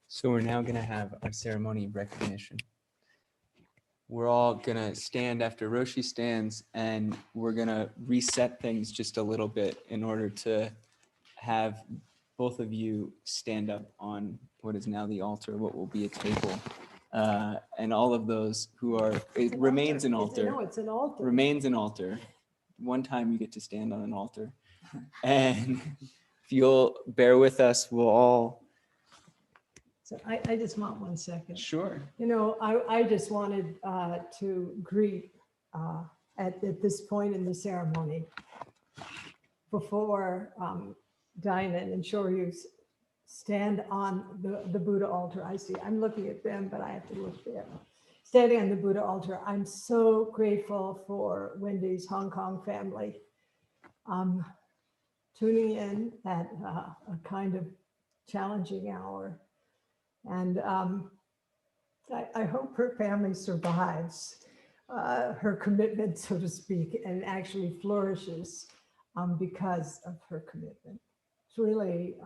So we're now going to have our ceremony of recognition. We're all going to stand after Roshi stands, and we're going to reset things just a little bit in order to have both of you stand up on what is now the altar, what will be a table. And all of those who are, it remains an altar. No, it's an altar. Remains an altar. One time you get to stand on an altar. And if you'll bear with us, we'll all. So I just want 1 second. Sure. You know, I just wanted to greet at this point in the ceremony, before Dainin and Shoryu stand on the Buddha altar. I'm looking at them, but I have to look there. Standing on the Buddha altar, I'm so grateful for Wendy's Hong Kong family tuning in at a kind of challenging hour. And I hope her family survives her commitment, so to speak, and actually flourishes because of her commitment. It's really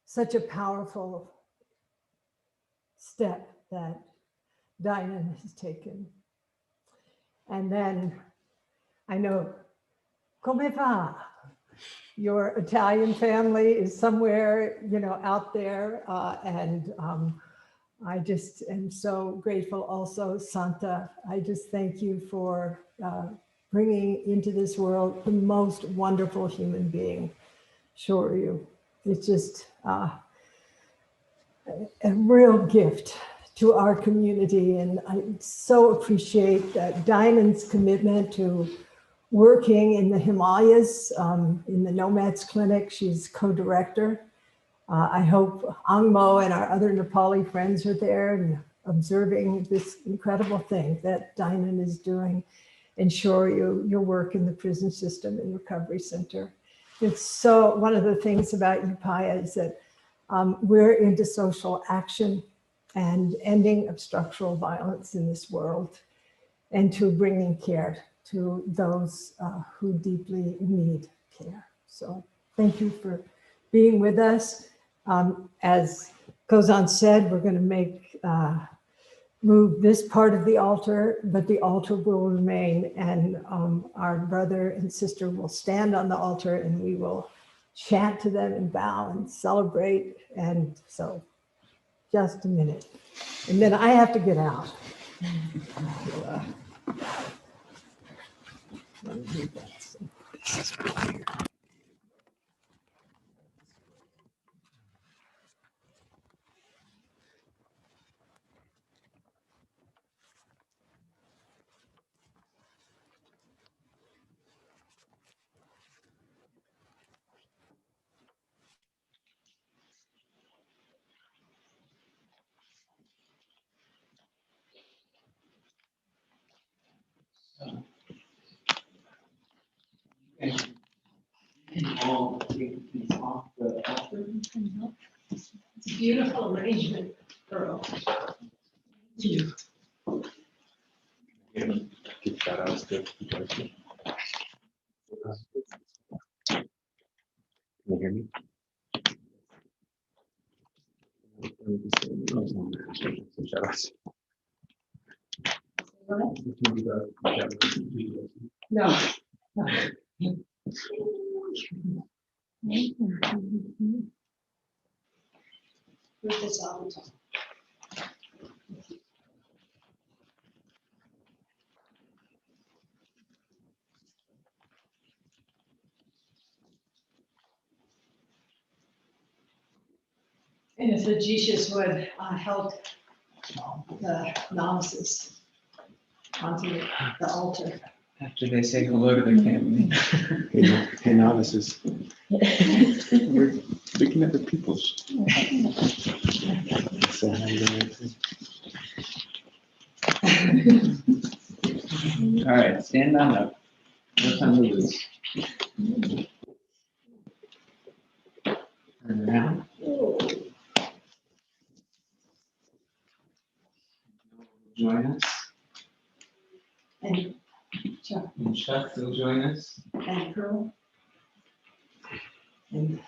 such a powerful step that Dainin has taken. And then I know, come va? Your Italian family is somewhere, out there. And I just am so grateful also, Santa. I just thank you for bringing into this world the most wonderful human being, Shoryu. It's just a real gift to our community. And I so appreciate Dainin's commitment to working in the Himalayas, in the Nomads Clinic. She's co-director. I hope Angmo and our other Nepali friends are there and observing this incredible thing that Dainin is doing, and Shoryu, your work in the prison system and recovery center. It's so, one of the things about Upaya is that we're into social action and ending of structural violence in this world, and to bringing care to those who deeply need care. So thank you for being with us. As Kozan said, we're going to move this part of the altar, but the altar will remain, and our brother and sister will stand on the altar, and we will chant to them and bow and celebrate. And so just a minute, and then I have to get out. all take these off the altar. It's a beautiful arrangement, girl. Give shout outs to people. Can you hear me? Shout outs. No. With this all the time. And if the Jesus would help the novices onto the altar. After they say hello to their family. Hey, novices. We're looking at the peoples. So, All right, stand on up. No time to lose. Turn around. Join us. And Chuck And Chuck will join us. and Pearl. And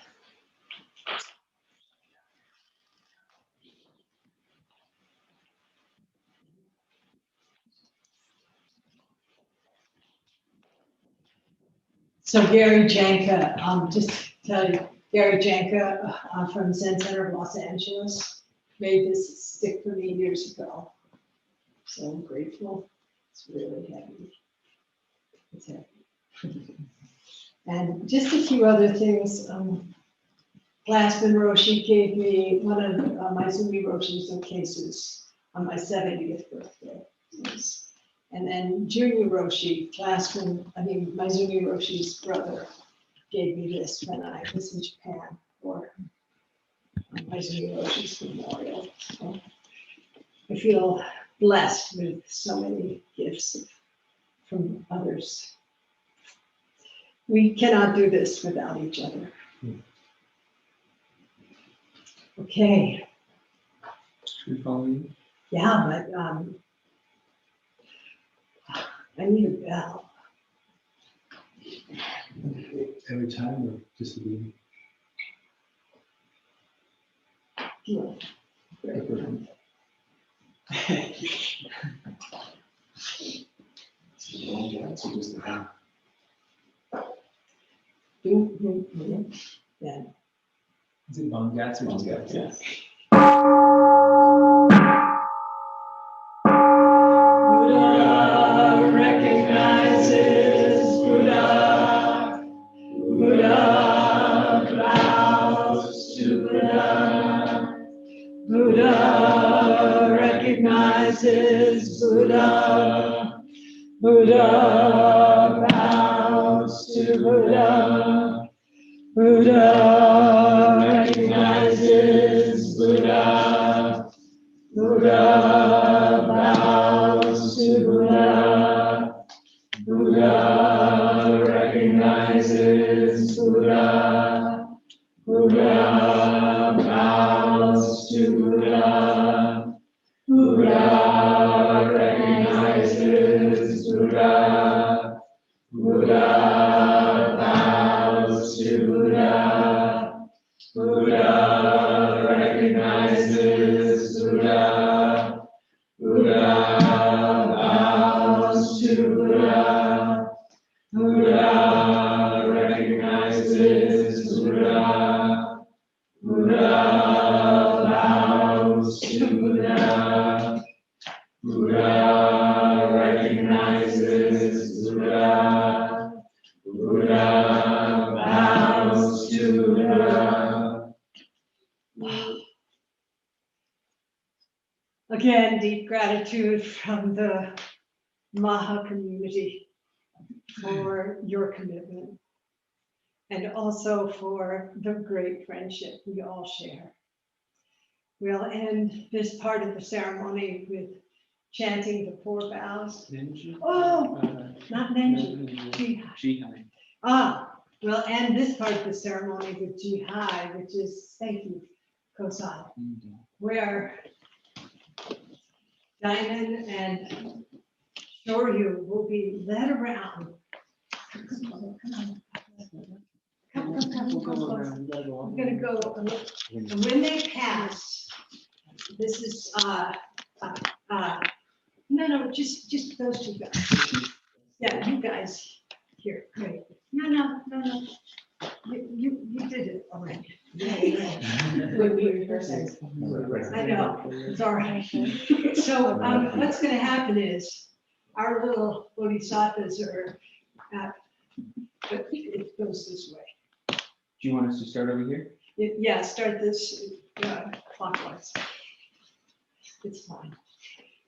so Gary Janka, just to tell you, Gary Janka from Zen Center of Los Angeles made this stick for me years ago. So I'm grateful. It's really heavy. It's heavy. And just a few other things. Glassman Roshi gave me one of my Zumi Roshi's cases on my 70th birthday. And then Junior Roshi, my Zumi Roshi's brother, gave me this when I was in Japan for my Zumi Roshi's memorial. So I feel blessed with so many gifts from others. We cannot do this without each other. Okay. Should we follow you? Yeah, but I need a bell. every time or just the beginning? Yeah. Great. Yeah. Is it Bongats or just Gats? Yes. Buddha recognizes Buddha. Buddha bows to Buddha. Buddha recognizes Buddha. Buddha bows to Buddha. Buddha recognizes Buddha. Buddha bows to Buddha. Buddha recognizes Buddha. Buddha bows to Buddha. Buddha recognizes Buddha. Buddha bows to Buddha. Buddha recognizes Buddha. Buddha bows to Buddha. Buddha recognizes Buddha. Buddha bows to Buddha. Buddha recognizes Buddha. Buddha bows to Buddha. Again, deep gratitude from the Maha community for your commitment and also for the great friendship we all share. We'll end this part of the ceremony with chanting the 4 vows. Nenji? Oh, not Nenji. Jihai. Jihai. Ah, We'll end this part of the ceremony with Jihad, which is, thank you, Kosan, where Dainin and Shoryu will be led around. Come on. Come. I'm gonna go, and when they pass, this is, no, just those two guys. Yeah, you guys here, great. No. You did it already. I know, it's all right. So what's gonna happen is our little bodhisattvas are, but it goes this way. Do you want us to start over here? Yeah, start this clockwise. It's fine.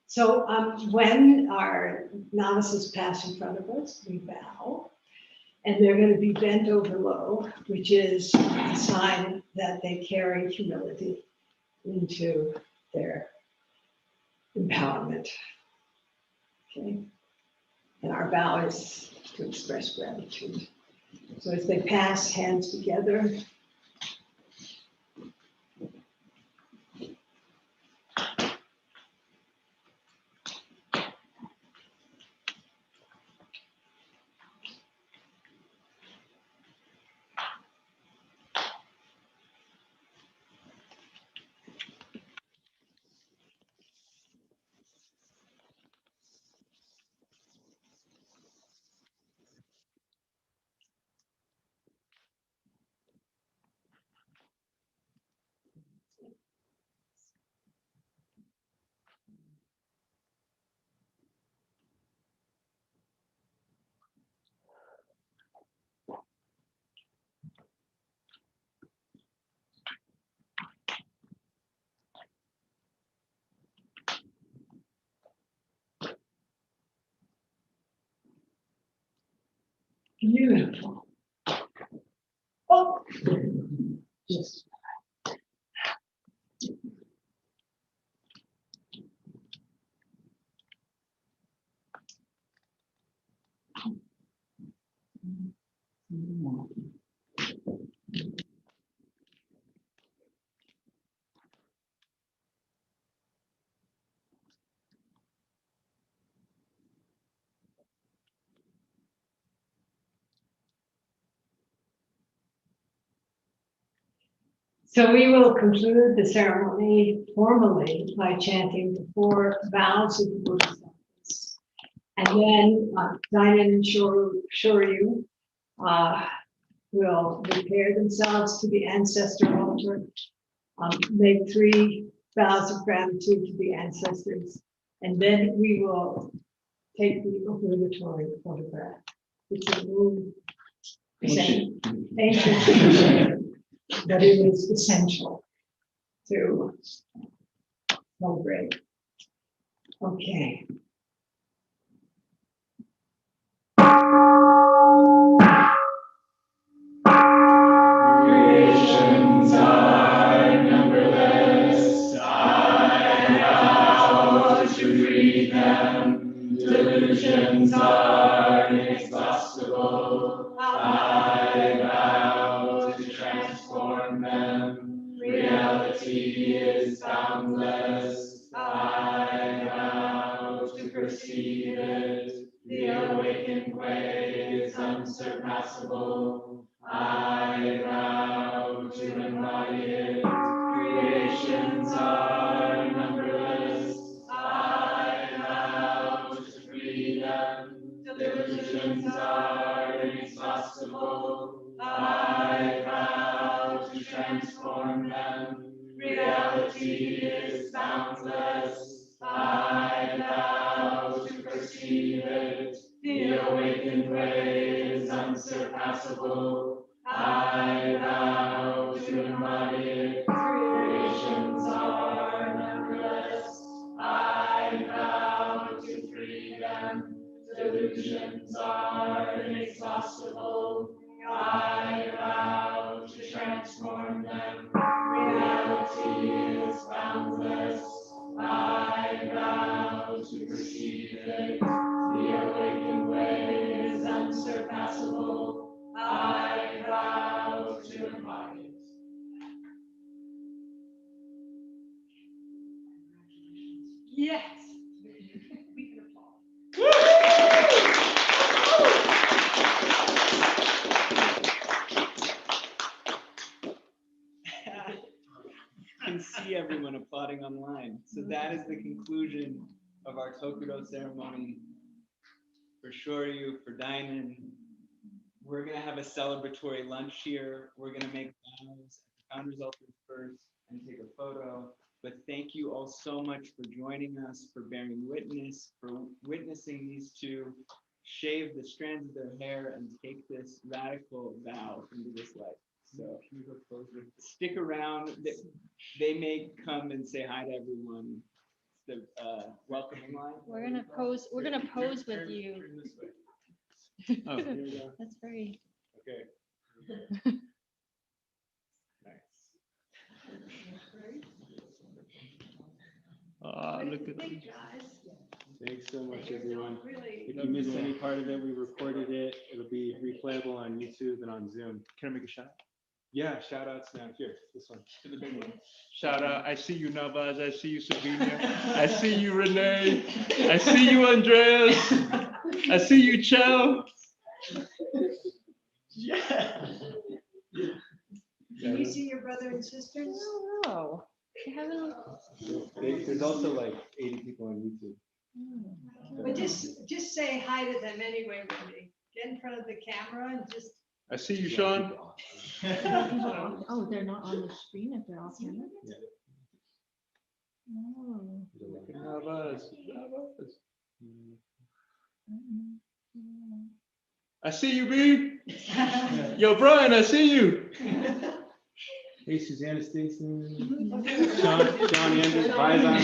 So when our novices pass in front of us, we bow. And they're going to be bent over low, which is a sign that they carry humility into their empowerment. Okay. And our bow is to express gratitude. So as they pass, hands together. Beautiful. Oh, yes. So we will conclude the ceremony formally by chanting the 4 vows of the Bodhisattvas. And then Dainin and Shoryu will prepare themselves to the ancestor altar, make 3 vows of gratitude to the ancestors, and then we will take the obligatory photograph, which is ancient, but it is essential to celebrate. Okay. Creations are numberless. I vow to free them. Delusions are inexhaustible. I vow to transform them. Reality is boundless. I vow to perceive it. The awakened way is unsurpassable. I vow to embody it. Creations are numberless. I vow to free them. Delusions are inexhaustible. I vow to transform them. Reality is boundless. I vow to perceive it. The awakened way is unsurpassable. I vow to embody it. Creations are numberless. I vow to free them. Delusions are inexhaustible. I vow to transform them. Reality is boundless. I vow to perceive it. The awakened way is unsurpassable. I Yes. We can applaud. I can see everyone applauding online. So that is the conclusion of our Tokudo ceremony for Shoryu, for Dainin. We're gonna have a celebratory lunch here. We're gonna make vows at the founders altar first and take a photo. But thank you all so much for joining us, for bearing witness, for witnessing these two shave the strands of their hair and take this radical vow into this life. So stick around. They may come and say hi to everyone. The welcoming line. We're gonna pose. We're gonna pose with you. Turn this way. Oh, here we go. That's very. Okay. Nice. Look at that. Thanks so much, everyone. If you missed any part of it, we recorded it. It'll be replayable on YouTube and on Zoom. Can I make a shout? Yeah, shout outs now. Here, this one. To the big one. Shout out. I see you, Navaz. I see you, Sabina. I see you, Renee. I see you, Andreas. I see you, Chow. Yeah. Can you see your brother and sisters? Oh, you haven't. There's also like 80 people on YouTube. But just say hi to them anyway, Wendy. Get in front of the camera and just. I see you, Sean. Oh, they're not on the screen if they're off camera. Yeah. Oh. Navaz. I see you, B. Yo, Brian, I see you. Hey, Susanna Stason. John Andrews, Bison.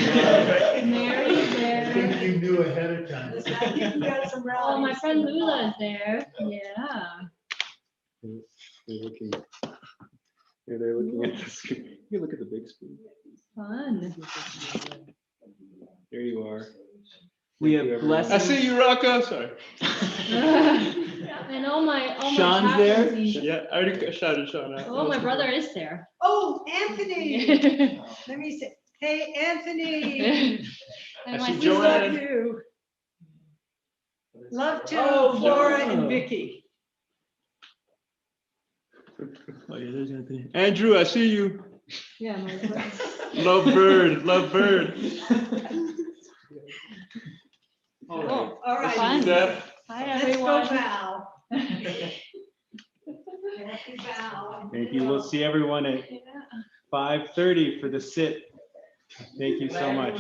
Mary's there. You knew ahead of time. You got some Oh, my rallies. friend Lula is there. Yeah. They're looking. Yeah, they're looking at the screen. You look at the big screen. Fun. There you are. We Thank you, have everyone. I see you, Raka. Sorry. And all my Sean's there? chaplains. Yeah, I already shouted Sean out. Oh, my brother is there. Oh, Anthony. Let me say, hey, Anthony. And I my see We sister. love you. Love to Flora and Vicky. Oh, yeah, there's Anthony. Andrew, I see you. Yeah, my brother. Love bird, love bird. Oh, all right. Fun. Dad. Hi, Let's everyone. go bow. Happy bow. Thank you. We'll see everyone at 5:30 for the sit. Thank you so much.